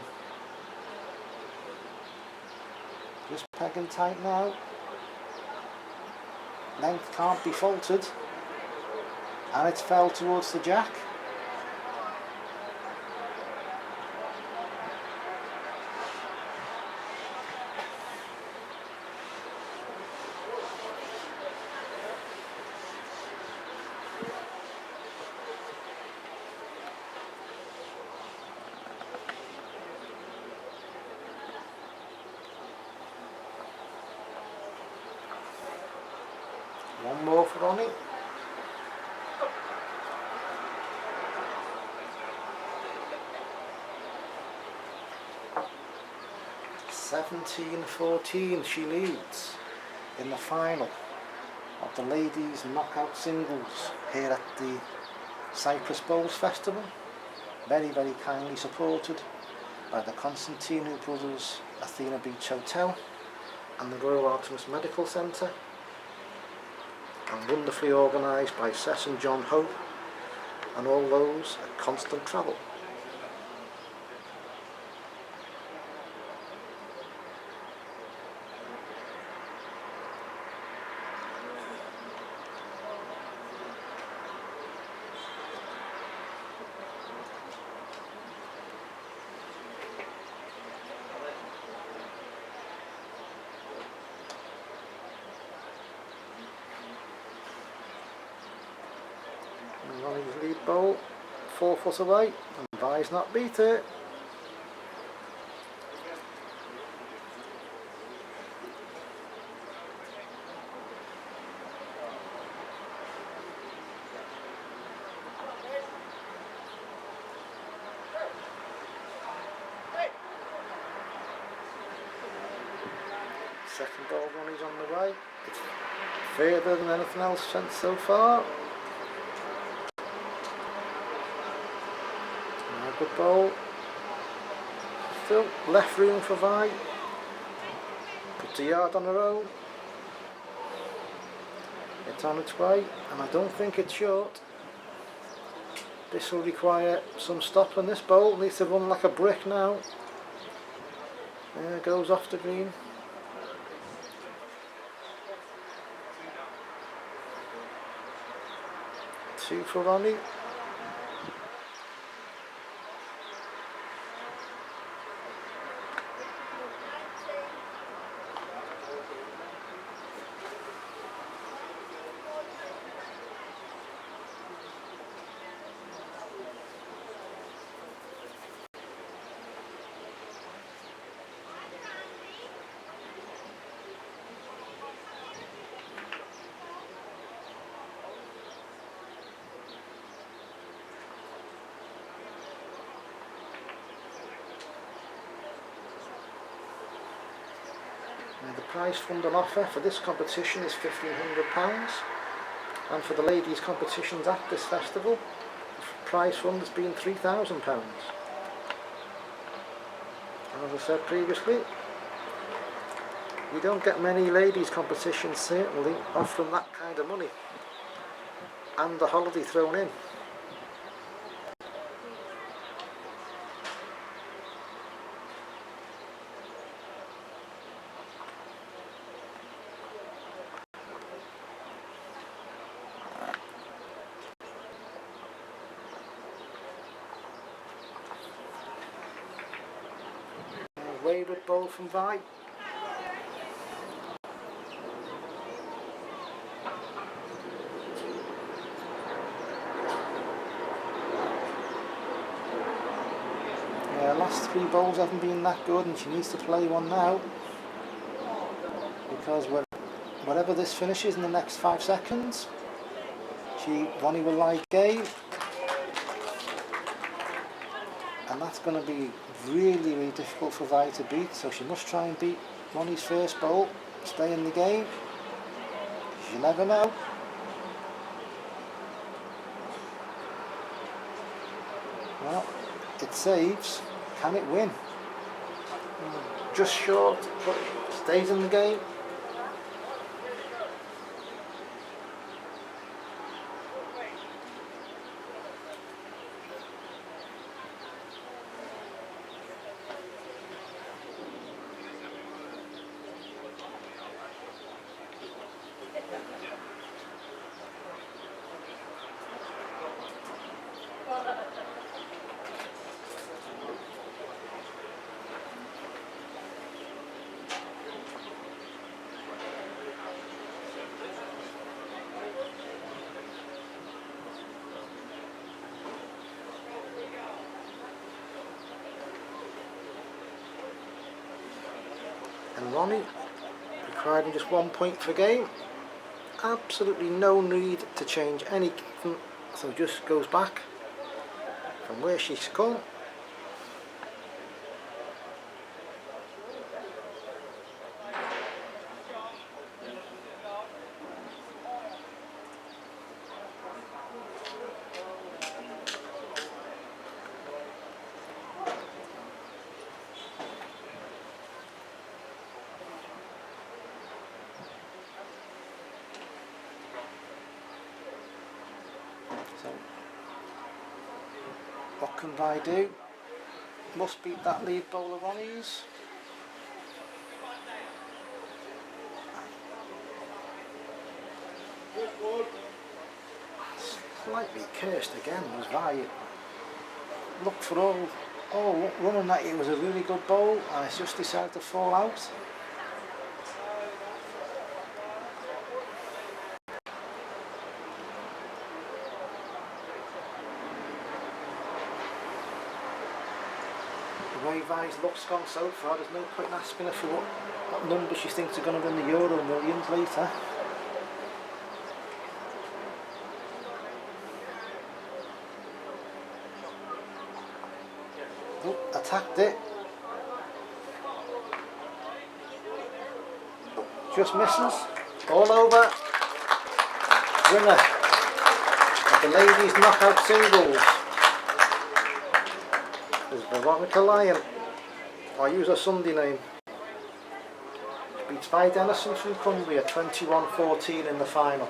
Just pegging tight now. Length can't be faulted. And it's fell towards the jack. One more for Ronnie. (17-14) she leads in the final of the ladies knockout singles here at the Cyprus Bowls Festival. Very, very kindly supported by the Constantino Brothers Athena Beach Hotel and the Royal Artemis Medical Centre, and wonderfully organised by Sess and John Hope and all those at Constant Travel. Ronnie's lead bowl, 4 foot away, and Vi's not beat it. Second ball, Ronnie's on the way. It's further than anything else sent so far. Good ball. Still left room for Vi. Puts a yard on her own. It's on its way, and I don't think it's short. This will require some stop, and this bowl needs to run like a brick now. There it goes off the green. Two for Ronnie. The prize fund on offer for this competition is £1,500, and for the ladies' competitions at this festival, the prize fund has been £3,000. As I said previously, we don't get many ladies' competitions certainly offering that kind of money, and the holiday thrown in. Wayward ball from Vi. Last 3 bowls haven't been that good, and she needs to play one now, because whatever this finishes in the next 5 seconds, Ronnie will lie game, and that's going to be really difficult for Vi to beat. So she must try and beat Ronnie's first bowl, stay in the game. You never know. Well, it saves. Can it win? Just short, but stays in the game. And Ronnie, requiring just 1 point per game. Absolutely no need to change anything, so just goes back from where she's come. What can I do? Must beat that lead bowler Ronnie's. Slightly cursed again was Vi. Looked for all running that it was a really good bowl and it's just decided to fall out. The way Vi's luck's gone so far, there's no point in asking her for what number she thinks are going to win the Euro Millions later. Oh, attacked it. Just misses. All over. Winner of the ladies knockout singles is Veronica Lyon. I'll use her Sunday name. She beats Vi Dennison from Cumbria 21-14 in the final.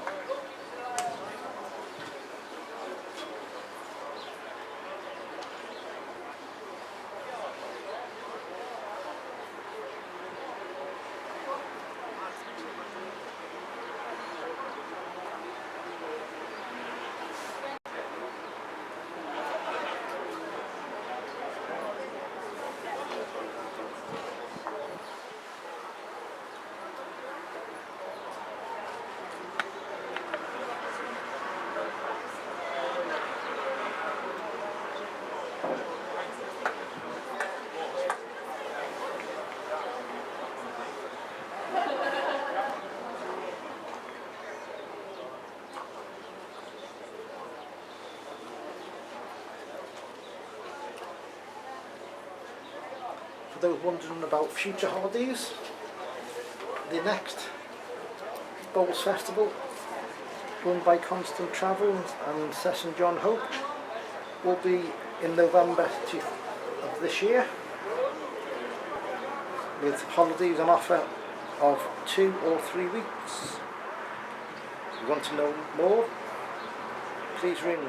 For those wondering about future holidays, the next Bowls Festival, run by Constant Travel and Session John Hope, will be in November of this year, with holidays on offer of 2 or 3 weeks. If you want to know more, please ring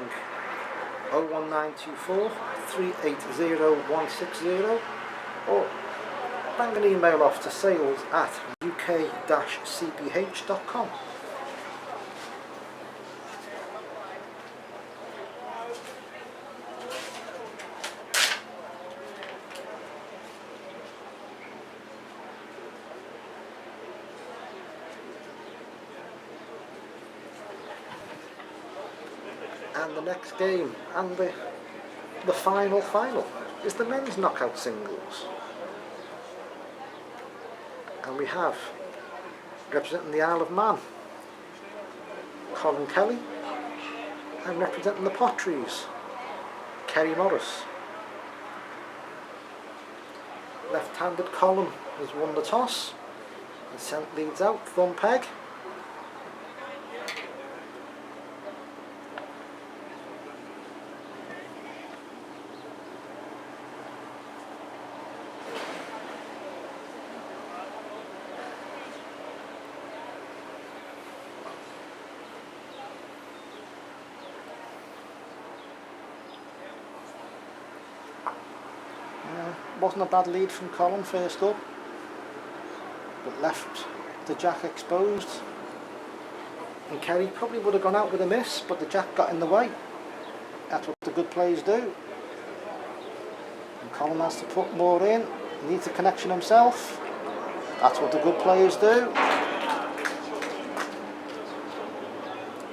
01924 380 160 or bang an email off to sales@uk-cbh.com. And the next game and the final is the men's knockout singles. And we have, representing the Isle of Man, Colin Kelly, and representing the Potteries, Kerry Morris. Left-handed Colin has won the toss and sent leads out, thumb peg. Wasn't a bad lead from Colin first up, but left the jack exposed. And Kerry probably would have gone out with a miss, but the jack got in the way. That's what the good players do. And Colin has to put more in. He needs a connection himself. That's what the good players do.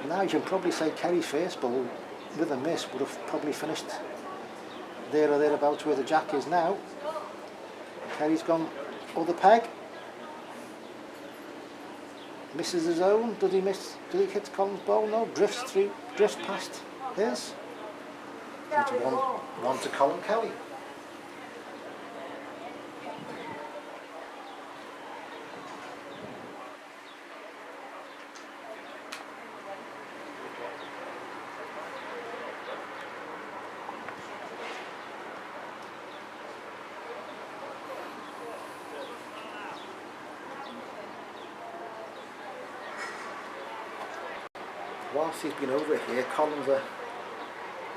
Now you can probably say Kerry's first ball with a miss would have probably finished there or thereabouts where the jack is now. Kerry's gone other peg. Misses his own. Did he miss? Did he hit Colin's ball? No. Drifts past his. It's 1 to Colin Kelly. Whilst he's been over here, Colin's a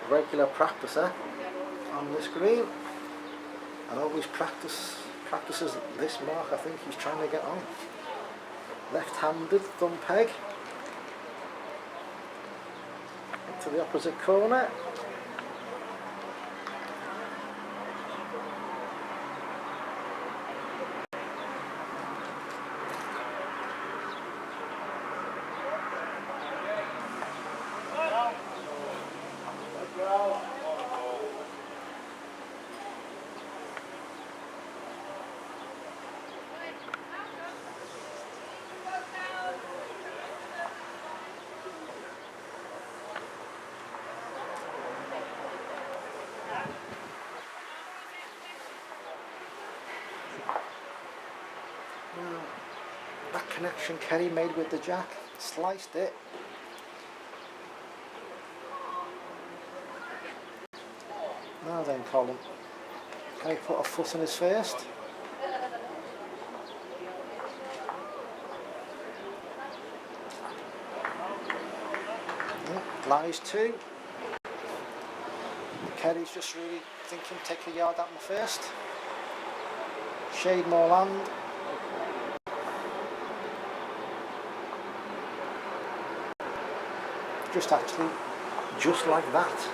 regular practicer on this green, and always practices this mark. I think he's trying to get on. Left-handed thumb peg into the opposite corner. That connection Kerry made with the jack, sliced it. Now then, Colin, can he put a foot in his first? Yeah, lies two. Kerry's just really thinking, take a yard at my first. Shade more land. Just like that.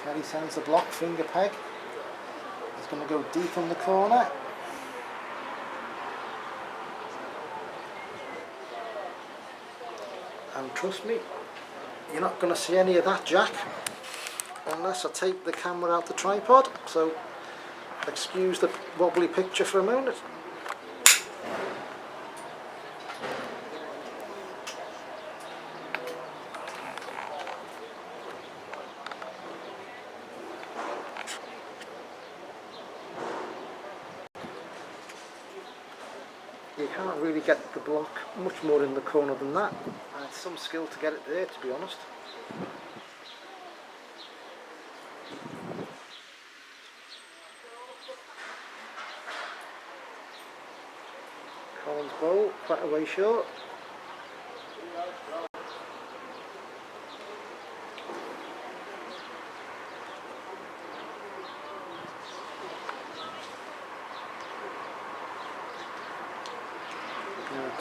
Kerry sends the block finger peg. He's going to go deep in the corner. And trust me, you're not going to see any of that jack unless I take the camera out the tripod, so excuse the wobbly picture for a moment. You can't really get the block much more in the corner than that. And it's some skill to get it there, to be honest. Colin's bowl, quite a way short.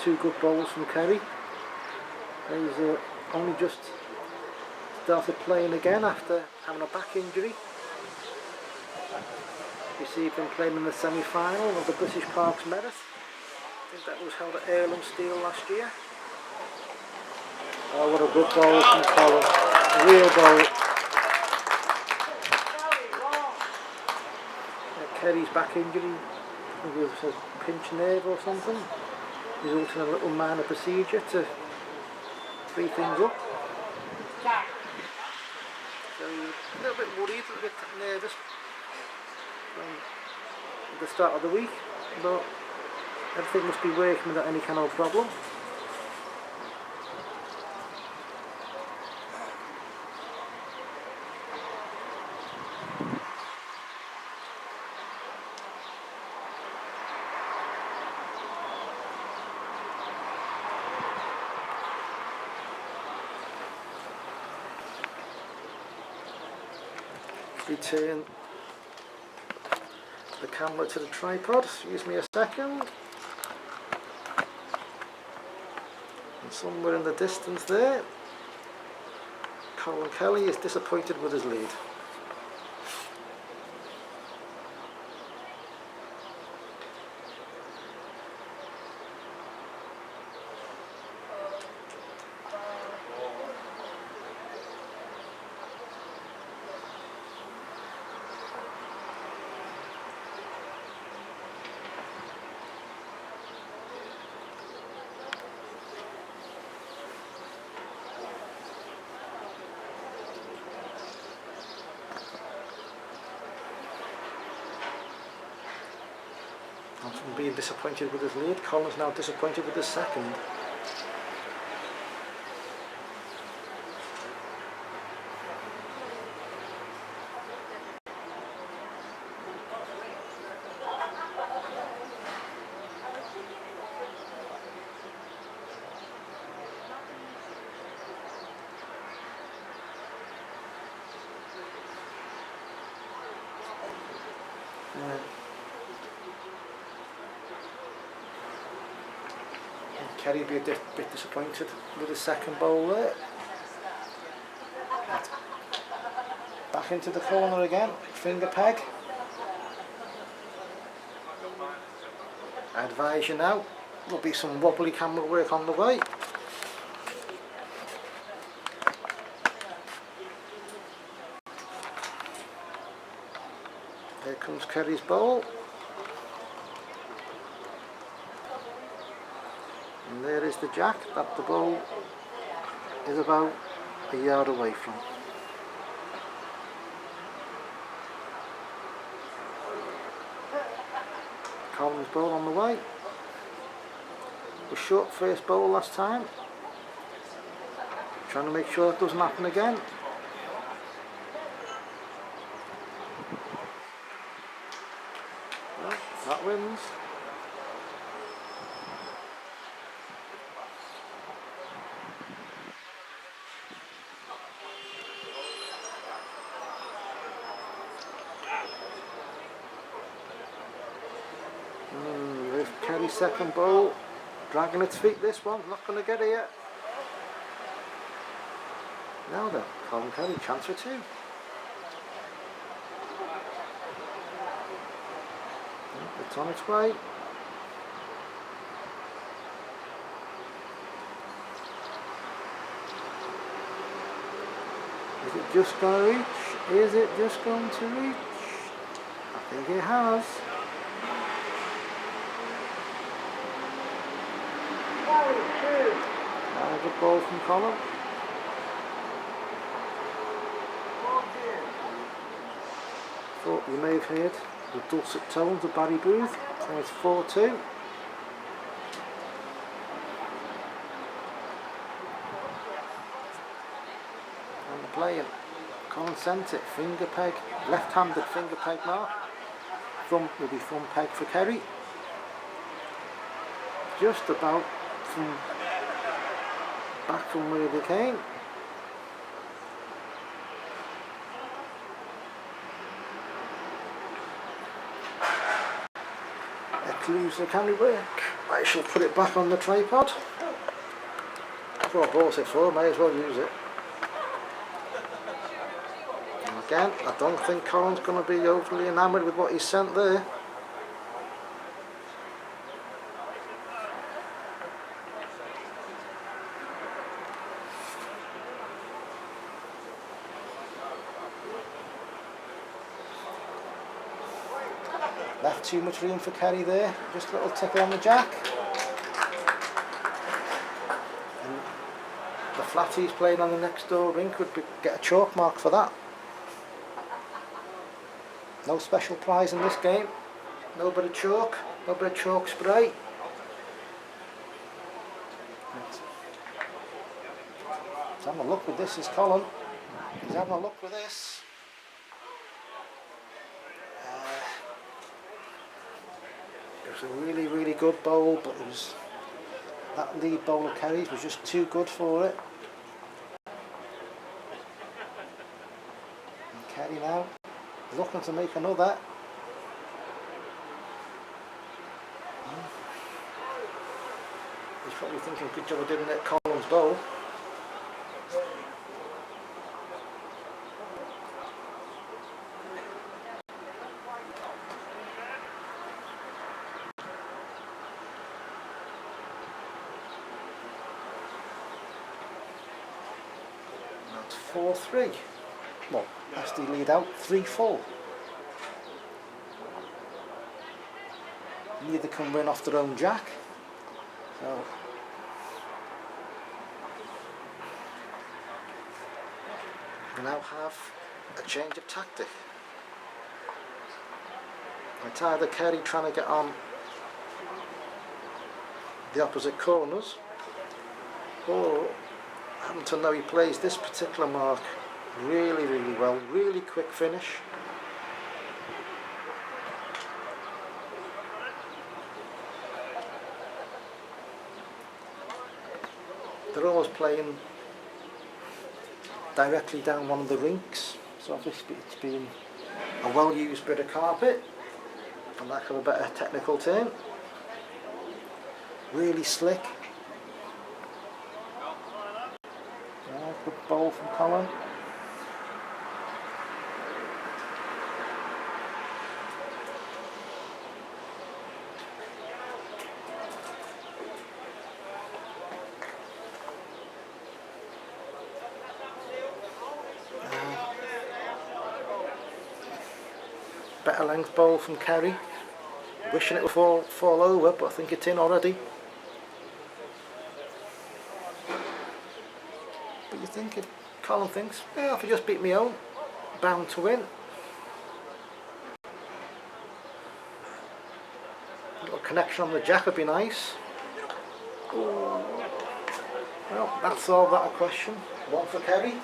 Two good bowls from Kerry. He's only just started playing again after having a back injury. Received him playing in the semi-final of the British Parks Merit. I think that was held at Heirloom Steel last year. Oh, what a good bowl from Colin. A real bowl. Kerry's back injury, I think it was a pinched nerve or something, resulting in a little minor procedure to free things up. So a little bit worried, a little bit nervous at the start of the week, but everything must be working without any kind of problem. Return the camera to the tripod, excuse me a second. And somewhere in the distance there, Colin Kelly is disappointed with his lead. And from being disappointed with his lead, Colin's now disappointed with his second. Yeah. Kerry be a bit disappointed with his second bowl there. Back into the corner again, finger peg. I advise you now, there'll be some wobbly camera work on the way. Here comes Kerry's bowl. And there is the jack that the bowl is about a yard away from. Colin's bowl on the way. Was short first bowl last time. Trying to make sure that doesn't happen again. Well, that wins. There's Kerry's second bowl. Dragging its feet, this one, not going to get it yet. Now then, Colin Kerry, chance for two. It's on its way. Is it just going to reach? Is it just going to reach? I think it has. And a good ball from Colin. Thought you may have heard the dulcet tones of Barry Booth. So it's 4-2. And the playing. Colin sent it, finger peg, left-handed finger peg mark. Thumb will be thumb peg for Kerry. Just about from back from where they came. Exclusive camera work. I shall put it back on the tripod. That's what I bought it for, may as well use it. And again, I don't think Colin's going to be overly enamoured with what he sent there. Left too much room for Kerry there, just a little tickle on the jack. And the flat he's playing on the next door ring could get a chalk mark for that. No special prize in this game, no bit of chalk, no bit of chalk spray. He's having a look with this, is Colin. He's having a look with this. It was a really good bowl, but it was that lead bowl of Kerry's was just too good for it. And Kerry now looking to make another. He's probably thinking good job I didn't hit Colin's bowl. That's 4-3. Well, that's the lead out, 3-4. Neither can win off their own jack. So we now have a change of tactic. It's either Kerry trying to get on the opposite corners, or having to know he plays this particular mark really well, really quick finish. They're always playing directly down one of the rinks, so obviously it's been a well used bit of carpet. for lack of a better technical term. Really slick. Yeah, good bowl from Colin. Better length bowl from Kerry. Wishing it would fall over, but I think it's in already. But you think, Colin thinks, yeah, if I just beat my own, bound to win. A little connection on the jack would be nice. Ooh. Well, that's all that a question. One for Kerry.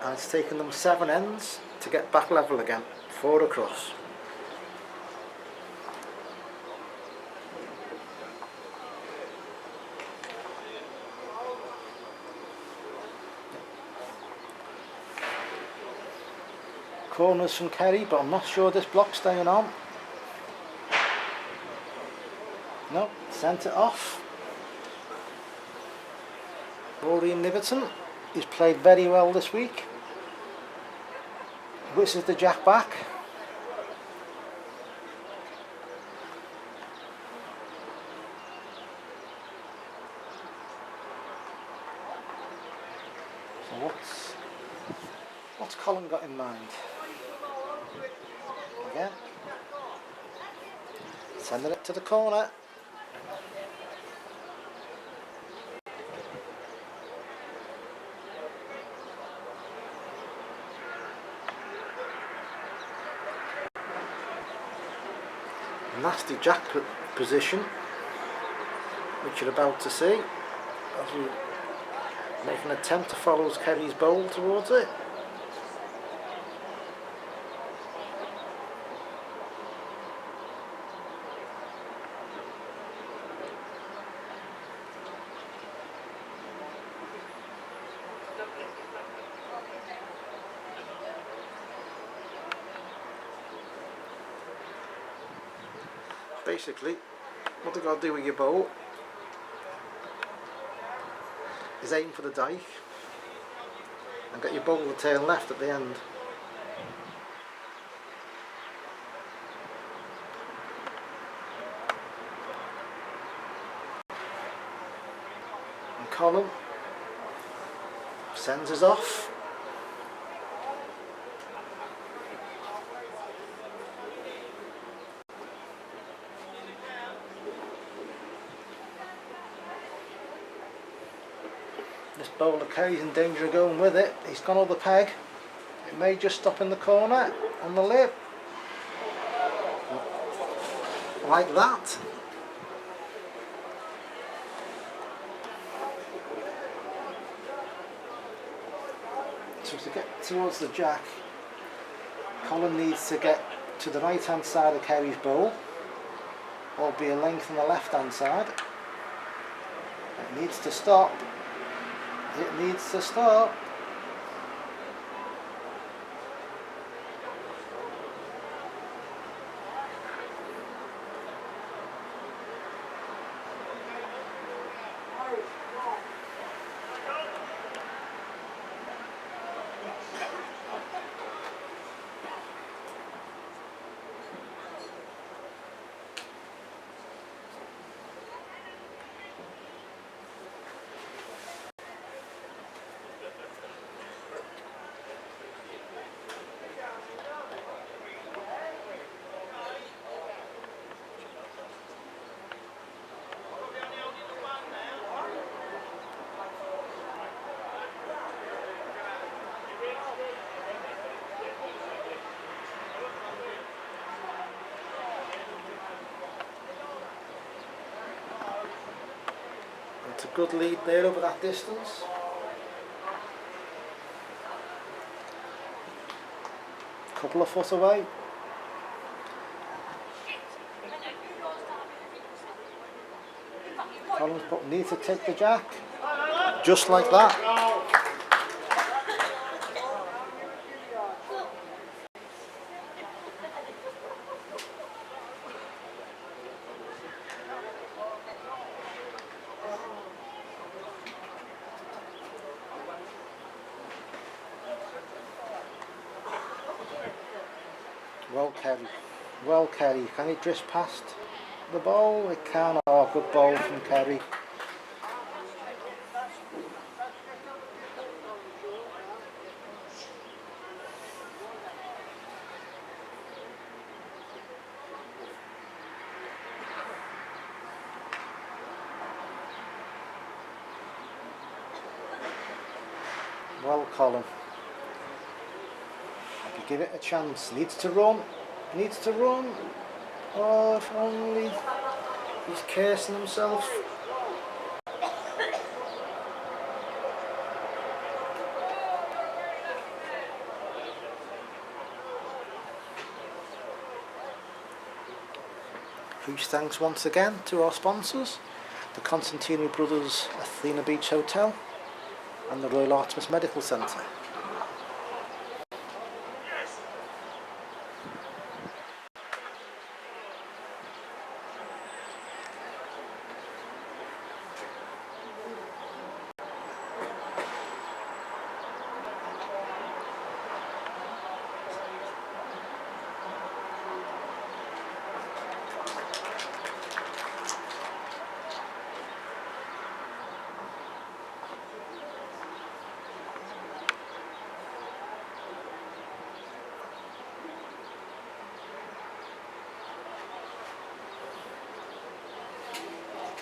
And it's taken them 7 ends to get back level again. 4 across. Corners from Kerry, but I'm not sure this block's staying on. No, sent it off. Maureen Niverton, he's played very well this week. Whistles the jack back. So what's Colin got in mind? Again. Sending it to the corner. Nasty jack position, which you're about to see as we make an attempt to follow Kerry's bowl towards it. Basically, what you've got to do with your bowl is aim for the dike and get your bowl to turn left at the end. And Colin sends us off. This bowler Kerry's in danger of going with it. He's gone over the peg. It may just stop in the corner on the lip. Like that. So to get towards the jack, Colin needs to get to the right hand side of Kerry's bowl, or be a length on the left hand side. It needs to stop. It needs to stop. It's a good lead there over that distance. Couple of foot away. Colin's but needs to take the jack. Just like that. Well, Kerry. Well, Kerry, can it drift past the bowl? It can. Oh, good bowl from Kerry. Well, Colin. If you give it a chance, needs to run. Needs to run. Oh, if only. He's cursing himself. Huge thanks once again to our sponsors, the Constantini Brothers Athena Beach Hotel and the Royal Artemis Medical Centre.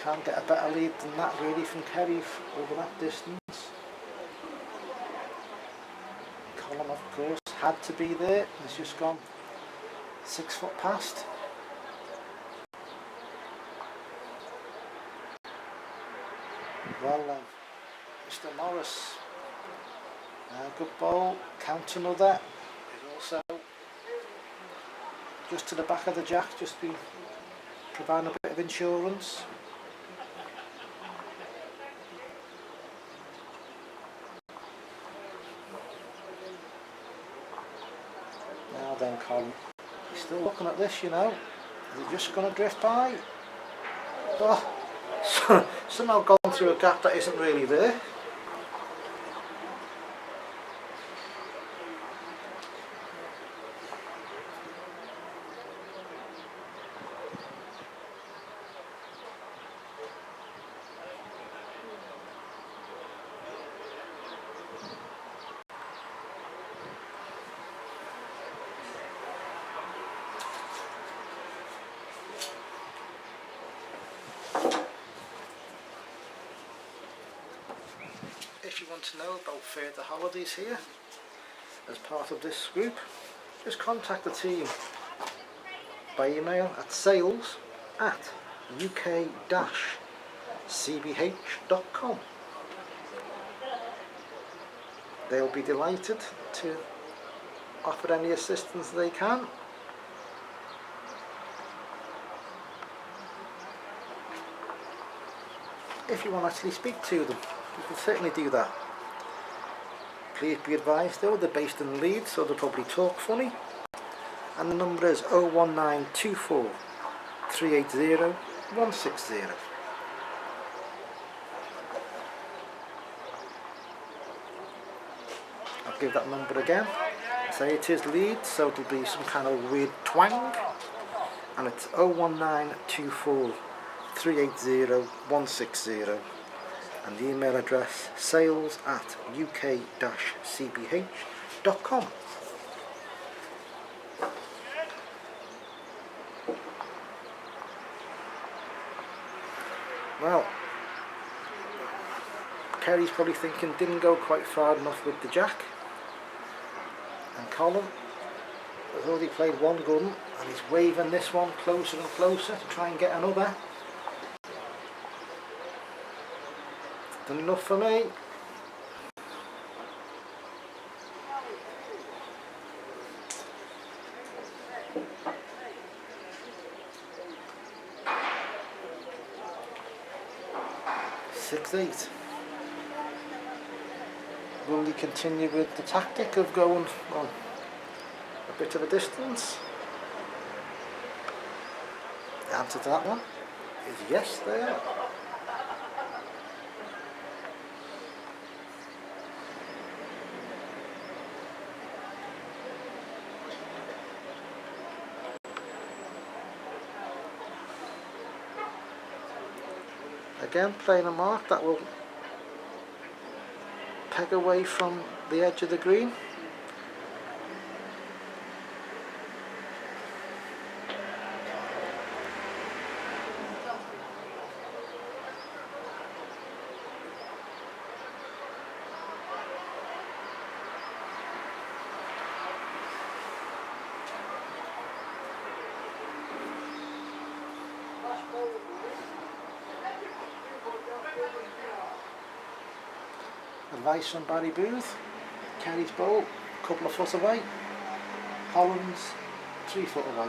Can't get a better lead than that really from Kerry over that distance. Colin, of course, had to be there. He's just gone 6 foot past. Well then, Mr. Morris, good ball, count another. He's also just to the back of the jack, just been providing a bit of insurance. Now then, Colin, he's still looking at this, you know. Is it just going to drift by? Oh, somehow gone through a gap that isn't really there. If you want to know about further holidays here as part of this group, just contact the team by email at sales@uk-cbh.com. They'll be delighted to offer any assistance they can. If you want to actually speak to them, you can certainly do that. Please be advised though, they're based in Leeds, so they'll probably talk funny. And the number is 01924 380 160. I'll give that number again. Say it is Leeds, so it'll be some kind of weird twang. And it's 01924 380 160. And the email address sales@uk-cbh.com. Well, Kerry's probably thinking didn't go quite far enough with the jack, and Colin has already played one gun and he's waving this one closer and closer to try and get another. Done enough for me. Six eight. will he continue with the tactic of going on a bit of a distance? The answer to that one is yes there. Again, playing a mark that will peg away from the edge of the green. Advice from Barry Booth. Kerry's bowl, a couple of foot away. Collins, 3 foot away.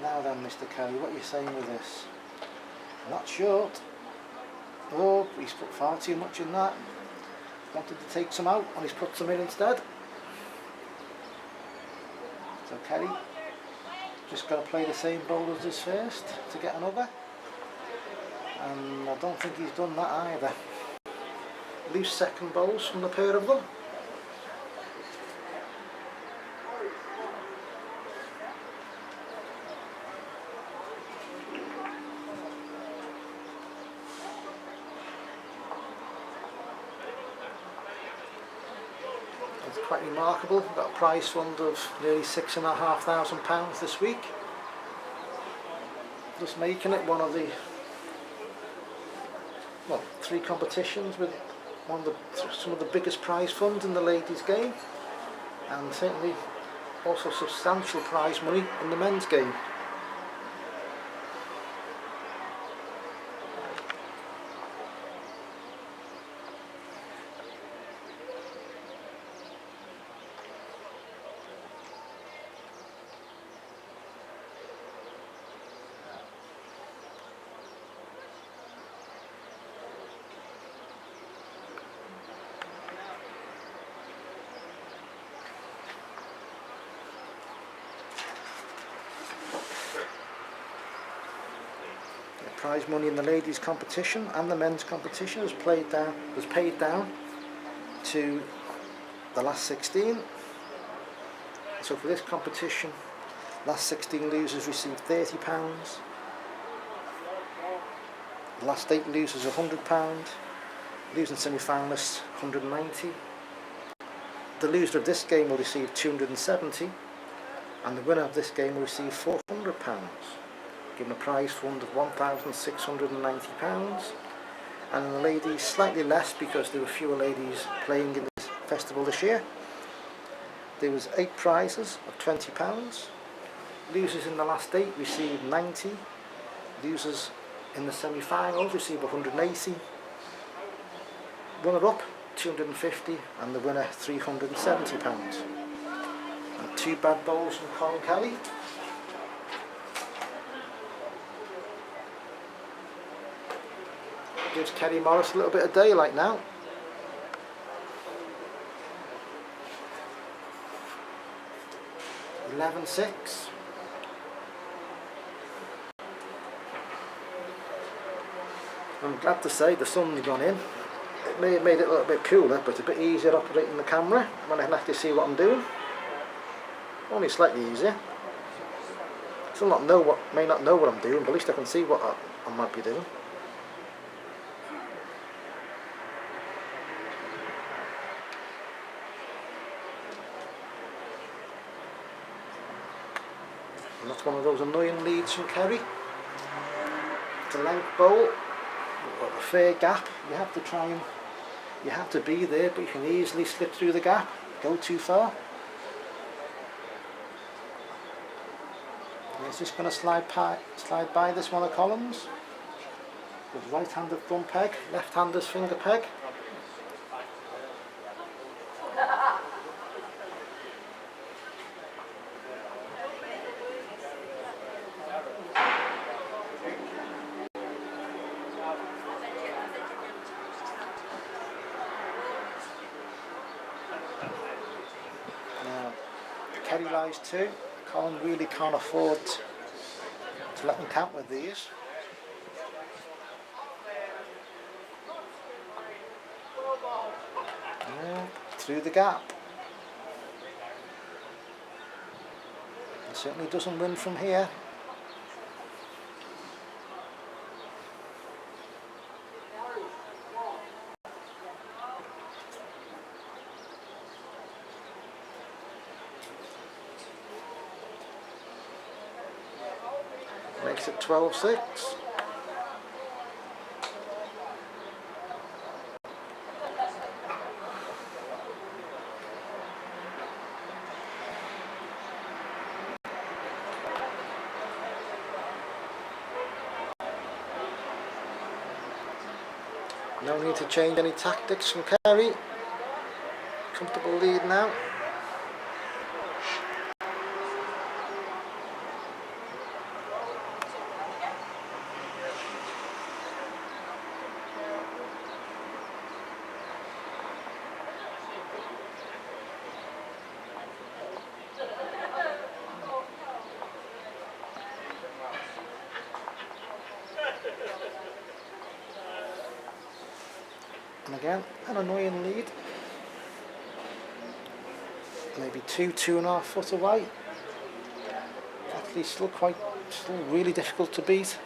Now then, Mr. Kerry, what are you saying with this? Not short. Oh, he's put far too much in that. Wanted to take some out and he's put some in instead. So Kerry just got to play the same bowl as his first to get another. And I don't think he's done that either. Loose second bowls from the pair of them. It's quite remarkable. We've got a prize fund of nearly £6,500 this week. Just making it one of the 3 competitions with some of the biggest prize funds in the ladies' game, and certainly also substantial prize money in the men's game. Prize money in the ladies' competition and the men's competition was paid down to the last 16. So for this competition, last 16 losers received £30. The last 8 losers £100. Losing semi-finalists £190. The loser of this game will receive £270, and the winner of this game will receive £400. Given a prize fund of £1,690, and in the ladies slightly less because there were fewer ladies playing in this festival this year. There was 8 prizes of £20. Losers in the last 8 received £90. Losers in the semi-finals received £180. Runner-up £250, and the winner £370. And 2 bad bowls from Colin Kelly. Gives Kerry Morris a little bit of daylight now. (11-6). I'm glad to say the sun's gone in. It may have made it a little bit cooler, but a bit easier operating the camera when I can actually see what I'm doing. Only slightly easier. Still may not know what I'm doing, but at least I can see what I might be doing. And that's one of those annoying leads from Kerry. It's a length bowl, a fair gap. You have to be there, but you can easily slip through the gap, go too far. And it's just going to slide by this one of Collins with right-handed thumb peg, left-hander's finger peg. Kerry lies 2. Colin really can't afford to let them count with these. Yeah, through the gap. It certainly doesn't win from here. Makes it 12-6. No need to change any tactics from Kerry. Comfortable lead now. And again, an annoying lead. Maybe 2.5 foot away. Actually still really difficult to beat.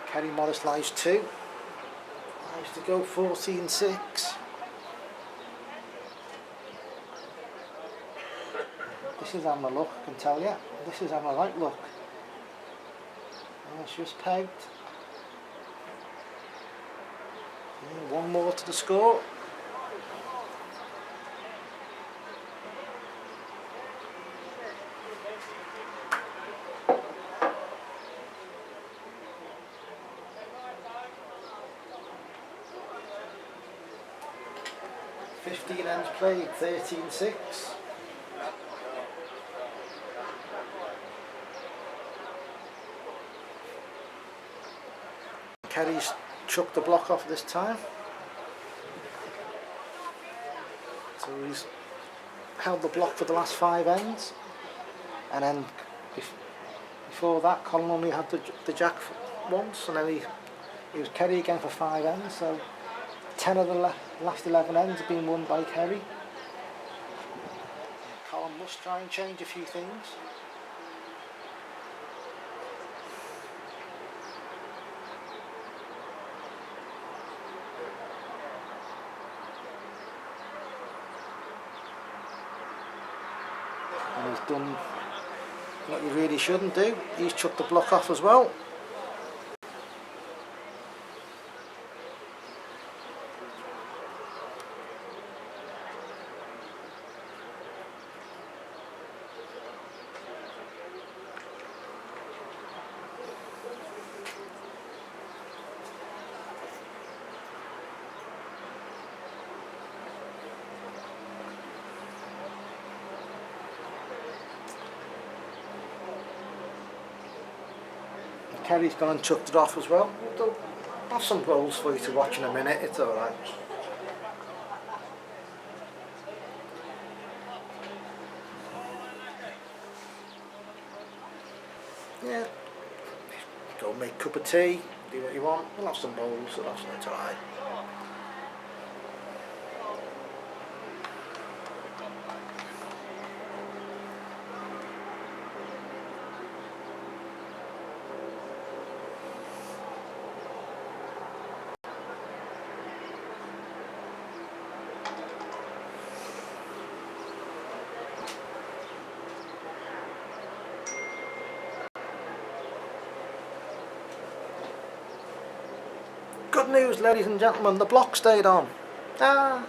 Kerry Morris lies 2. Lies to go 14-6. This is having a look, I can tell you. This is having a right look. Oh, it's just pegged. Yeah, one more to the score. Ends played, 13-6. Kerry's chucked the block off this time. So he's held the block for the last 5 ends. And then before that, Colin only had the jack once, and then he was Kerry again for 5 ends. So 10 of the last 11 ends have been won by Kerry. Colin must try and change a few things. And he's done what he really shouldn't do. He's chucked the block off as well. Kerry's gone and chucked it off as well. We'll have some bowls for you to watch in a minute, it's alright. Yeah, go make a cup of tea, do what you want, we'll have some bowls, so it's alright. Good news, ladies and gentlemen, the block stayed on. I've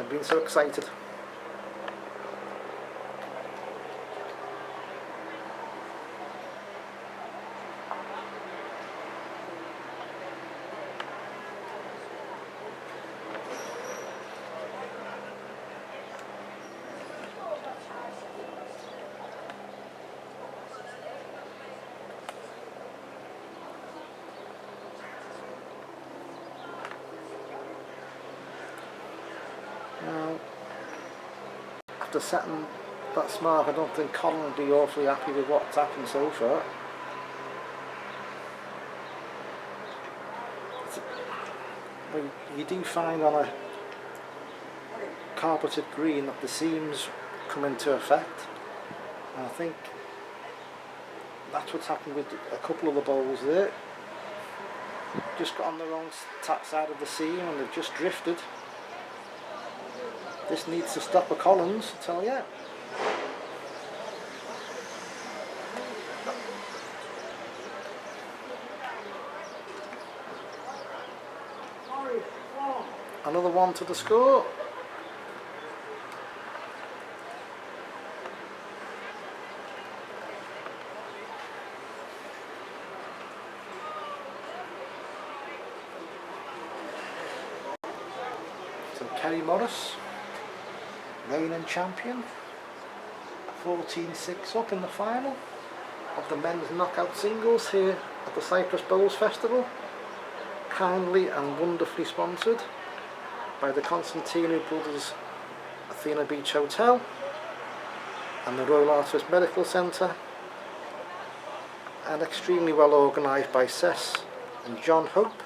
been so excited. Now, after setting that mark, I don't think Colin will be awfully happy with what's happened so far. You do find on a carpeted green that the seams come into effect, and I think that's what's happened with a couple of the bowls there. Just got on the wrong side of the seam and they've just drifted. This needs to stop a Collins, I tell you. Another one to the score. So Kerry Morris, reigning champion, 14-6 up in the final of the men's knockout singles here at the Cyprus Bowls Festival. Kindly and wonderfully sponsored by the Constantino Brothers Athena Beach Hotel and the Royal Artist Medical Centre, and extremely well organised by Cess and John Hope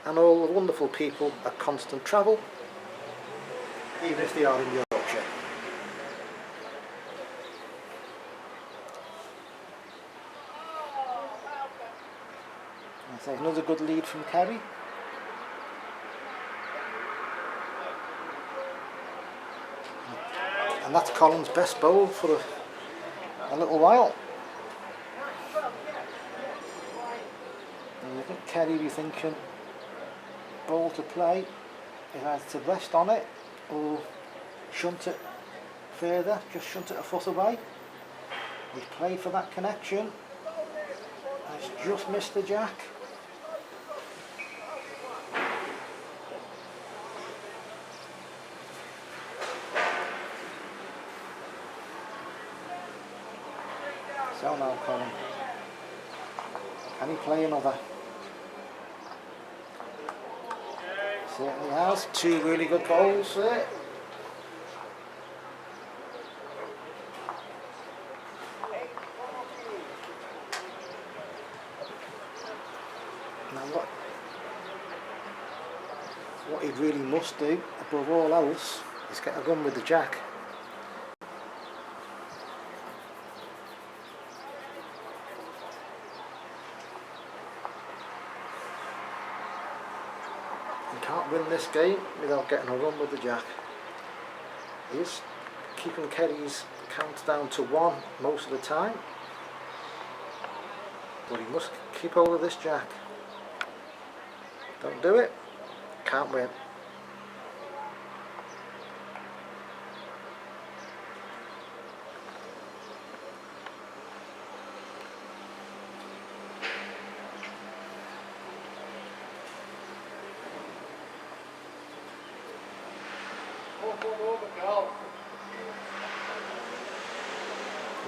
and all the wonderful people at Constant Travel, even if they are in Yorkshire. So another good lead from Kerry. And that's Colin's best bowl for a little while. And I think Kerry be thinking bowl to play, if I had to rest on it or shunt it further, just shunt it a foot away. He's played for that connection. He's just missed the jack. So now Colin, can he play another? Certainly has. Two really good bowls there. Now what he really must do, above all else, is get a run with the jack. Can't win this game without getting a run with the jack. He is keeping Kerry's count down to 1 most of the time, but he must keep hold of this jack. Don't do it, can't win.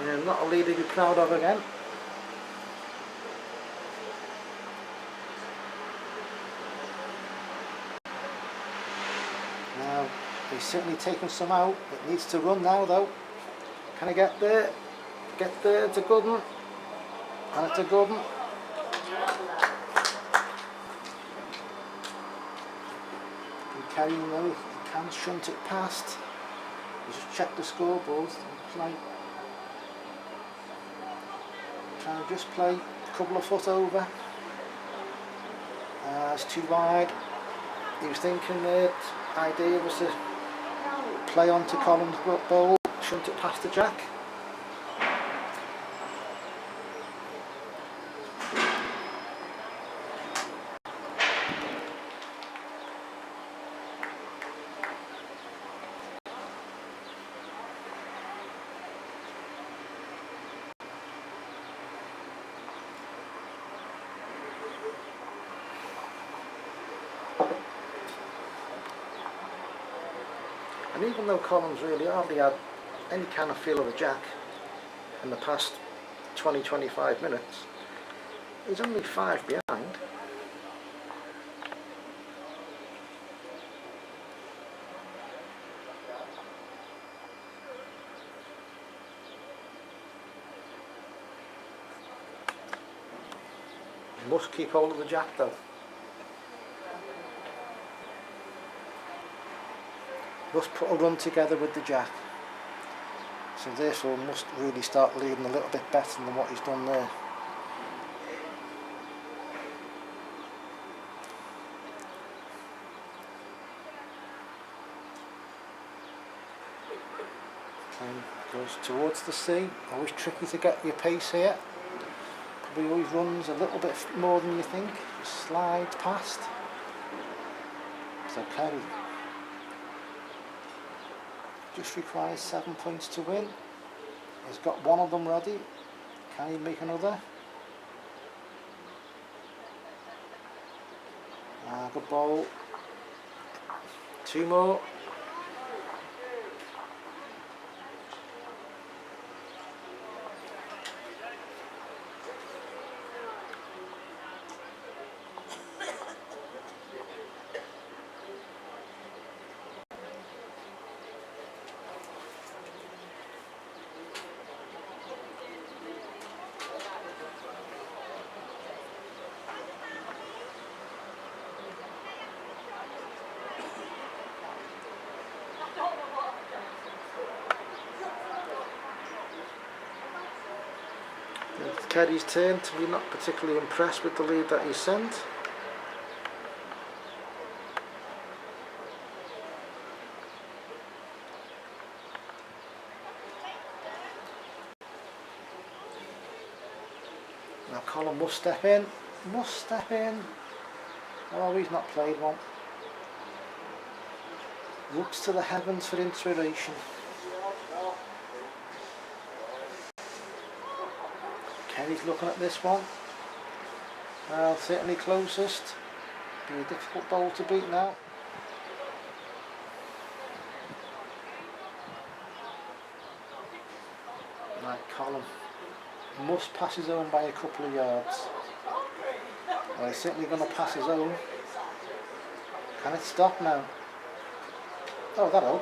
Yeah, not a lead to be proud of again. Now, he's certainly taken some out. It needs to run now though. Can I get there? Get there, it's a good one. And it's a good one. And Kerry, you know, he can shunt it past. You just check the scoreboards and play. Trying to just play a couple of foot over. It's too wide. He was thinking that idea was to play onto Colin's bowl, shunt it past the jack. And even though Colin's really hardly had any kind of feel of a jack in the past 20-25 minutes, he's only 5 behind. You must keep hold of the jack though. Must put a run together with the jack. So therefore must really start leading a little bit better than what he's done there. And goes towards the sea. Always tricky to get your pace here. Probably always runs a little bit more than you think. Just slides past. So Kerry just requires 7 points to win. He's got one of them ready. Can he make another? Good ball. 2 more. It's Kerry's turn to be not particularly impressed with the lead that he sent. Now Colin must step in. Must step in. Oh, he's not played one. Looks to the heavens for inspiration. Kerry's looking at this one. Well, certainly closest. Be a difficult bowl to beat now. Right, Colin must pass his own by a couple of yards. Well, he's certainly going to pass his own. Can it stop now? Oh, that'll.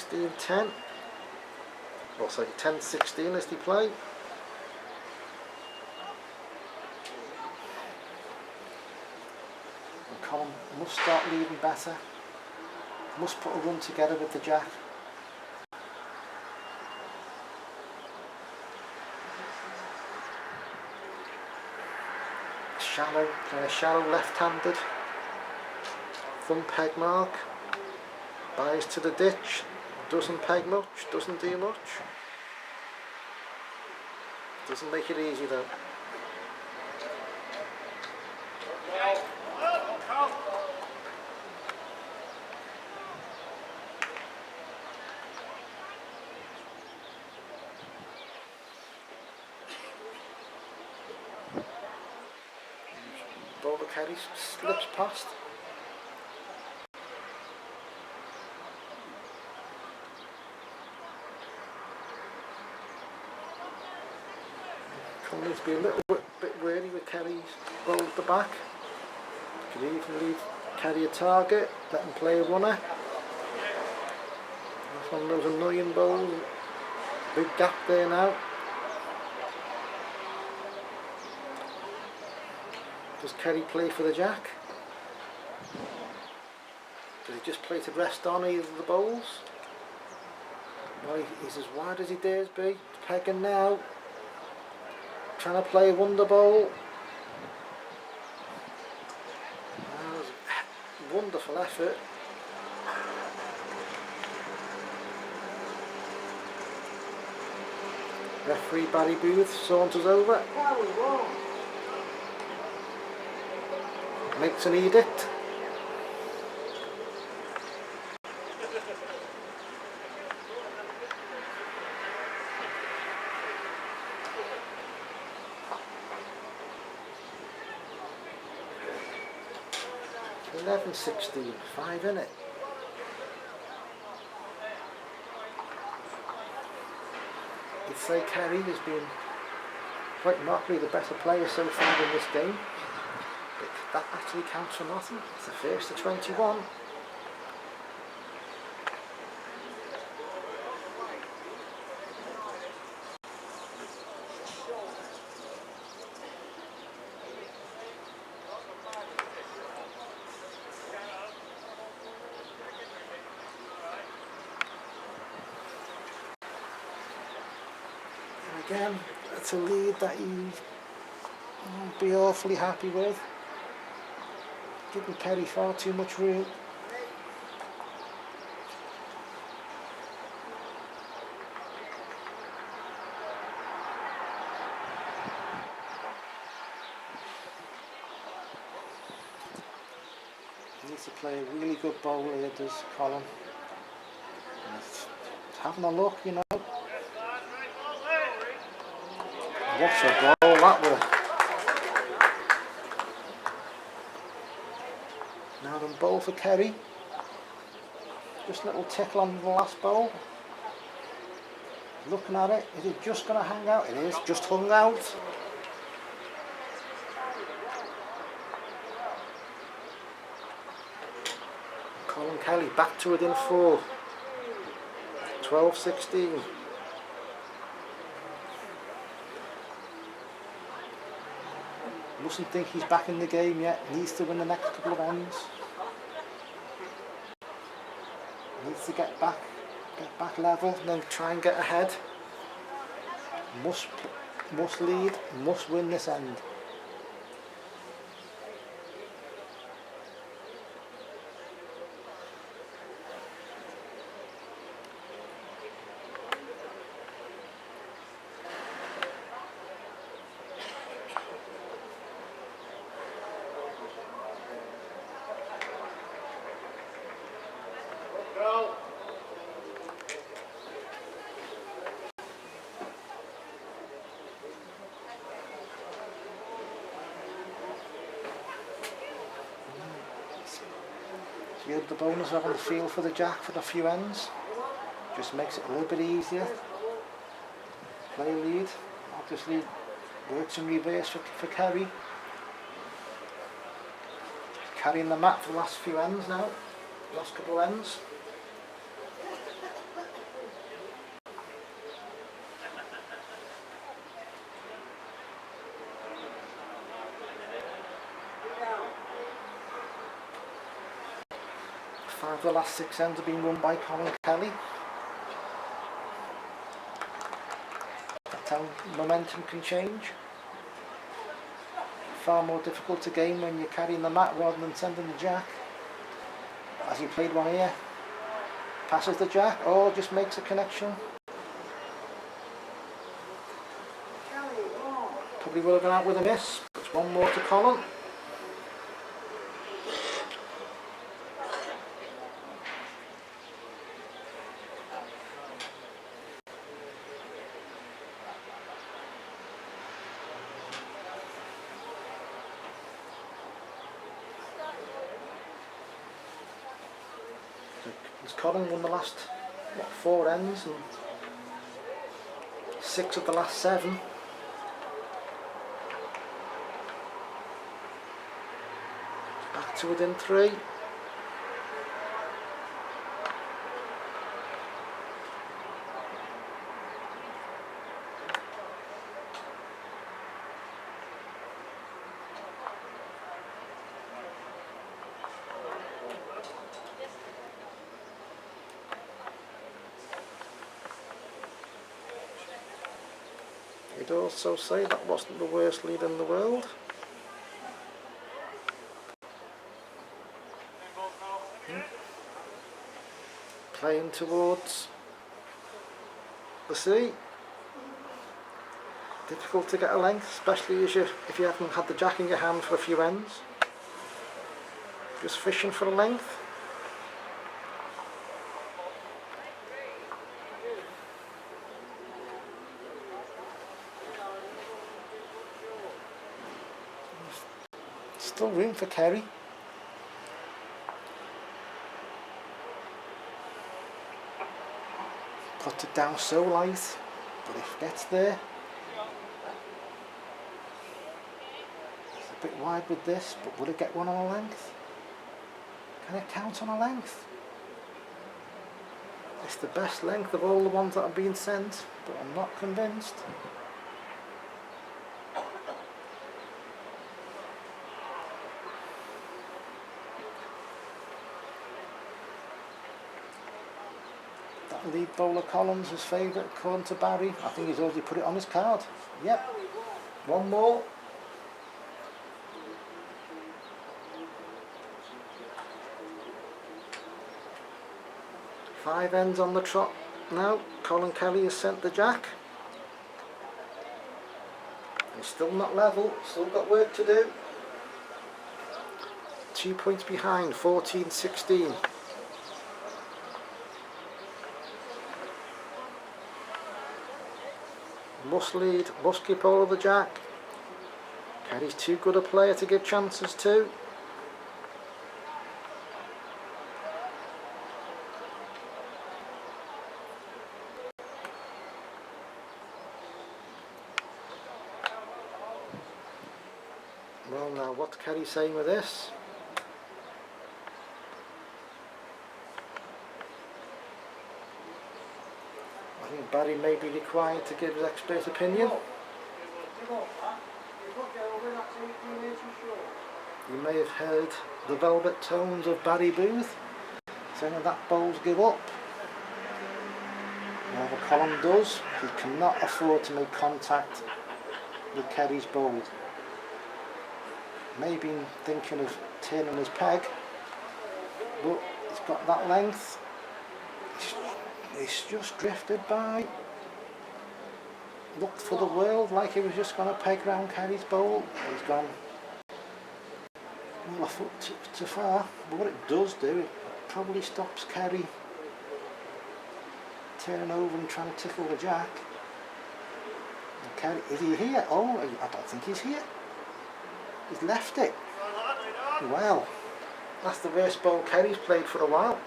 16-10. Well, sorry, 10-16 as they play. And Colin must start leading better. Must put a run together with the jack. Shallow, playing a shallow left-handed. Thumb peg mark. Buys to the ditch. Doesn't peg much, doesn't do much. Doesn't make it easy though. Bowler Kerry slips past. Coming to be a little bit wary with Kerry's bowl at the back. Could even leave Kerry a target, let him play a runner. That's one of those annoying bowls. Big gap there now. Does Kerry play for the jack? Does he just play to rest on either of the bowls? Well, he's as wide as he dares be. He's pegging now. Trying to play a wonder bowl. That was a wonderful effort. Referee Barry Booth saunters over. Makes an edict. It's 11-16, 5 in it. You'd say Kerry has been quite remarkably the better player so far in this game. But that actually counts for nothing. It's the first to 21. And again, it's a lead that he won't be awfully happy with. Giving Kerry far too much room. He needs to play a really good bowl here, does Colin. And it's having a look, you know. What a ball that was. Now then, bowl for Kerry. Just a little tickle on the last bowl. Looking at it, is it just going to hang out? It is, just hung out. Colin Kelly back to within 4. 12-16. Mustn't think he's back in the game yet. Needs to win the next couple of ends. Needs to get back level and then try and get ahead. Must lead, must win this end. The bonus having the feel for the jack for the few ends just makes it a little bit easier. Play lead, obviously works in reverse for Kerry. Carrying the mat for the last few ends now, last couple of ends. Five of the last 6 ends have been won by Colin Kelly. That's how momentum can change. Far more difficult to game when you're carrying the mat rather than sending the jack. As he played one here, passes the jack, or just makes a connection. Probably would have gone out with a miss, but it's one more to Colin. Colin won the last 4 ends and 6 of the last 7. Back to within 3. You'd also say that wasn't the worst lead in the world. Playing towards the sea. Difficult to get a length, especially if you haven't had the jack in your hand for a few ends. Just fishing for a length. Still room for Kerry. Put it down so light, but if it gets there. bit wide with this, but will it get one on a length? Can it count on a length? It's the best length of all the ones that have been sent, but I'm not convinced. That lead bowler Collins, his favourite according to Barry. I think he's already put it on his card. Yep. One more. Five ends on the trot now. Colin Kelly has sent the jack. He's still not level, still got work to do. 2 points behind, 14-16. Must lead, must keep hold of the jack. Kelly's too good a player to give chances to. Well now, what's Kelly saying with this? I think Barry may be required to give his expert opinion. You may have heard the velvet tones of Barry Booth saying that bowls give up. Whatever Colin does, he cannot afford to make contact with Kelly's bowl. Maybe thinking of turning his peg, but he's got that length. He's just drifted by. Looked for the world like he was just going to peg round Kelly's bowl. He's gone well a foot too far. But what it does do, it probably stops Kelly turning over and trying to tickle the jack. And Kelly, is he here? Oh, I don't think he's here. He's left it. Well, that's the worst bowl Kelly's played for a while.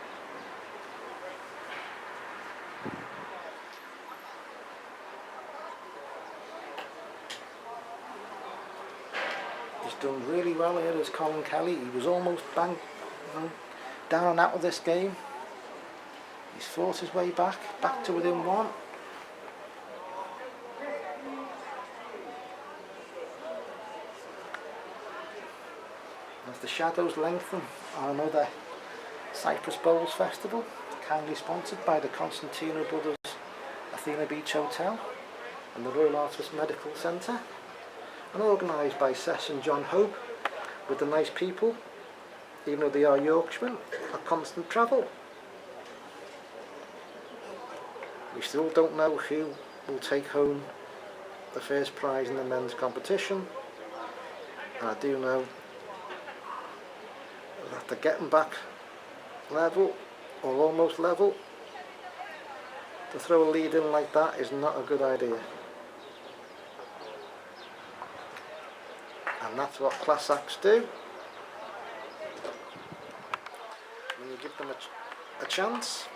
He's done really well here as Colin Kelly. He was almost down and out of this game. He's fought his way back to within one. As the shadows lengthen on another Cyprus Bowls Festival, kindly sponsored by the Constantino Brothers Athena Beach Hotel and the Royal Artist Medical Centre, and organised by Sess and John Hope, with the nice people, even though they are Yorkshiremen, at constant travel. We still don't know who will take home the first prize in the men's competition, and I do know that they're getting back level or almost level. To throw a lead in like that is not a good idea, and that's what class acts do. When you give them a chance.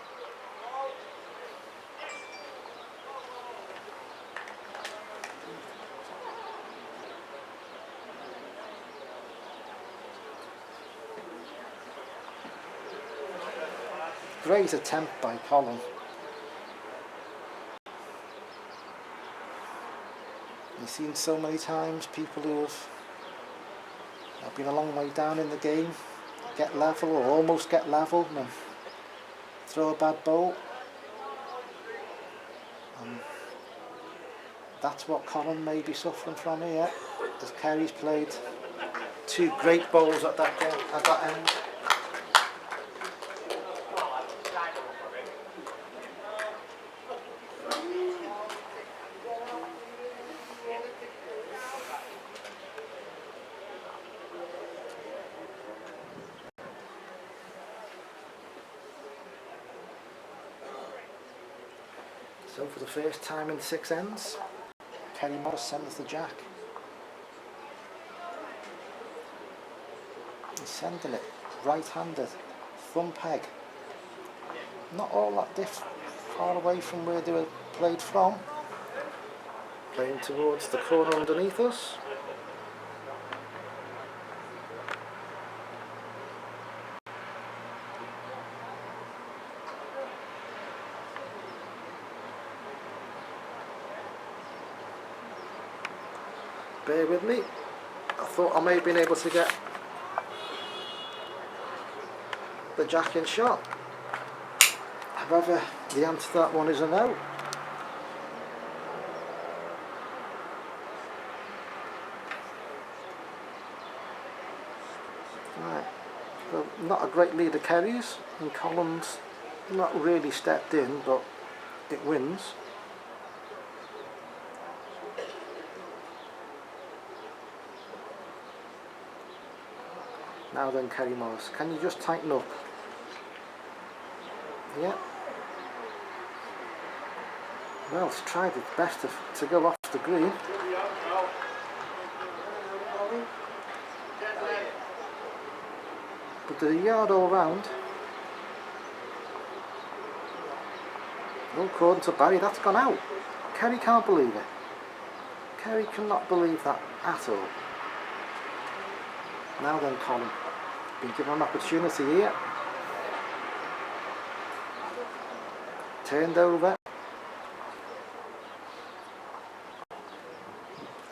Great attempt by Colin. You've seen so many times people who have been a long way down in the game get level or almost get level and throw a bad bowl. And that's what Colin may be suffering from here, as Kerry's played two great bowls at that end. So for the first time in 6 ends, Kerry Morris sends the jack. He's sending it right-handed, thumb peg. Not all that far away from where they were played from. Playing towards the corner underneath us. bear with me. I thought I may have been able to get the jack in shot. However, the answer to that one is a no. Right, well, not a great lead of carries, and Collins not really stepped in, but it wins. Now then, Kerry Morris, can you just tighten up? Yeah. Well, it's tried its best to go off the green. But there's a yard all round. Well, according to Barry, that's gone out. Kerry can't believe it. Kerry cannot believe that at all. Now then, Colin, been given an opportunity here. Turned over.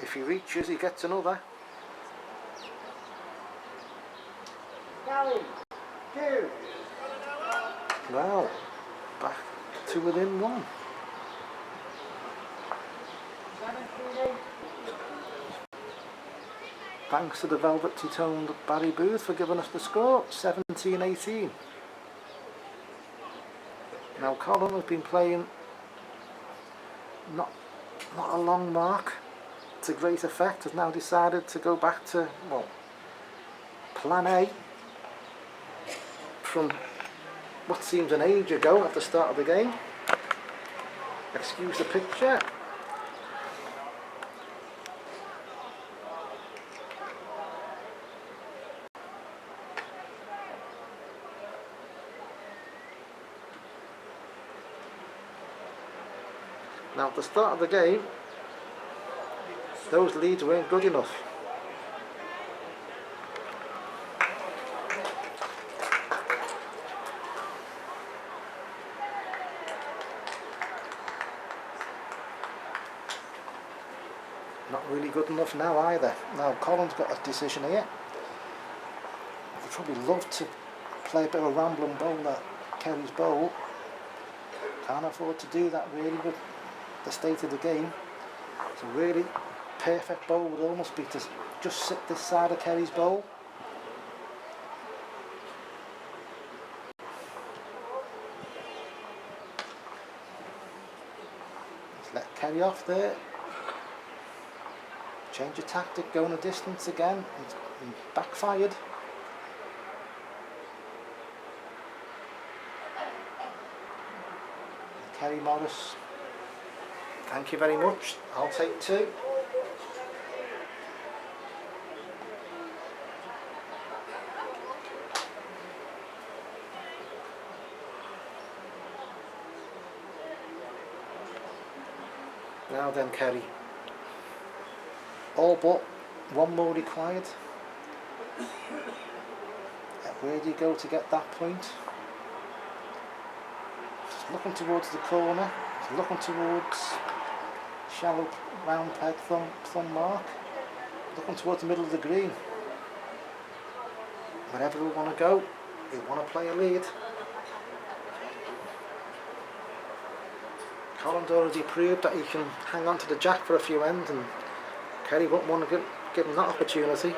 If he reaches, he gets another. Well, back to within one. Thanks to the Velvet Two-Toned Barry Booth for giving us the score, 17-18. Now Colin has been playing not a long mark to great effect, has now decided to go back to, well, plan A from what seems an age ago at the start of the game. Excuse the picture. Now at the start of the game, those leads weren't good enough. Not really good enough now either. Now Colin's got a decision here. He'd probably love to play a bit of a rambling bowl at Kerry's bowl. Can't afford to do that really with the state of the game. It's a really perfect bowl would almost be to just sit this side of Kerry's bowl. Let's let Kerry off there. Change of tactic, going a distance again. He's backfired. Kerry Morris, thank you very much. I'll take two. Now then, Kerry. All but one more required. Where do you go to get that point? Just looking towards the corner. Just looking towards shallow round peg thumb mark. Looking towards the middle of the green. Wherever we want to go, we want to play a lead. Colin's already proved that he can hang on to the jack for a few ends, and Kerry won't want to give him that opportunity.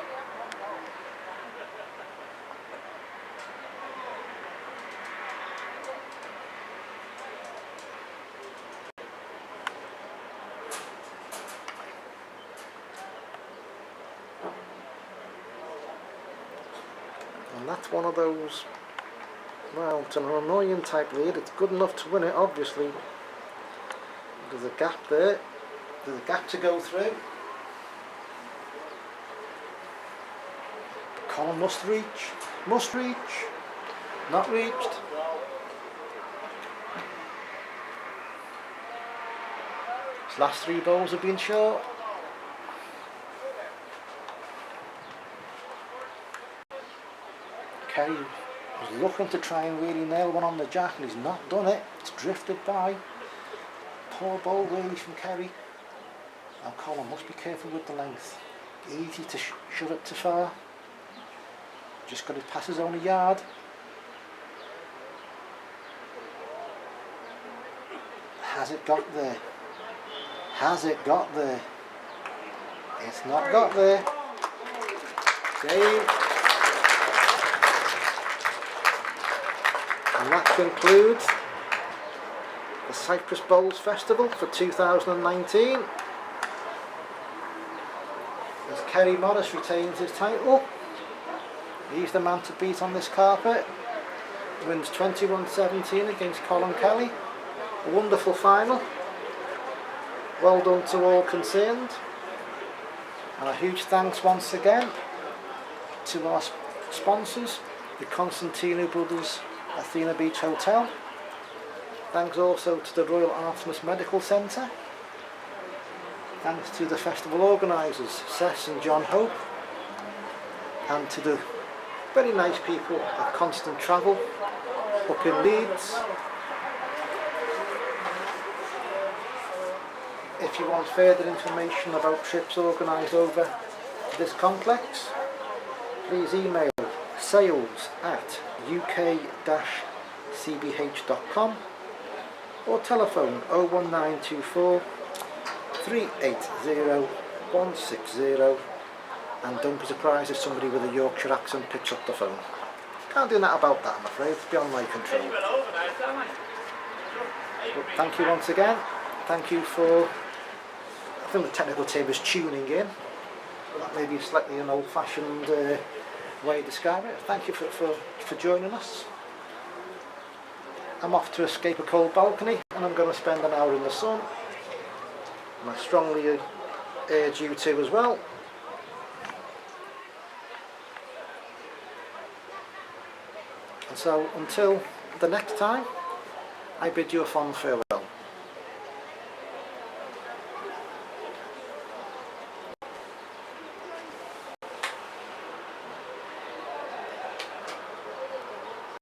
And that's one of those, well, it's an annoying type lead. It's good enough to win it, obviously. There's a gap there. There's a gap to go through. Colin must reach, not reached. His last three bowls have been short. Kerry was looking to try and really nail one on the jack, and he's not done it. It's drifted by. Poor bowl really from Kerry. Now Colin must be careful with the length. Easy to shove it too far. Just got to pass his own a yard. Has it got there? Has it got there? It's not got there. Dave. And that concludes the Cyprus Bowls Festival for 2019. As Kerry Morris retains his title, he's the man to beat on this carpet. Wins 21-17 against Colin Kelly. A wonderful final. Well done to all concerned. And a huge thanks once again to our sponsors, the Constantino Brothers Athena Beach Hotel. Thanks also to the Royal Artemis Medical Centre. Thanks to the festival organisers, Sess and John Hope. And to the very nice people at Constant Travel up in Leeds. If you want further information about trips organised over this complex, please email sales@uk-cbh.com or telephone 01924 380 160, and don't be surprised if somebody with a Yorkshire accent picks up the phone. Can't do that about that, I'm afraid, it's beyond my control. But thank you once again. Thank you for, I think the technical term is tuning in. That may be slightly an old-fashioned way to describe it. Thank you for joining us. I'm off to escape a cold balcony and I'm going to spend an hour in the sun. And I strongly urge you to as well. And so until the next time, I bid you a fond farewell.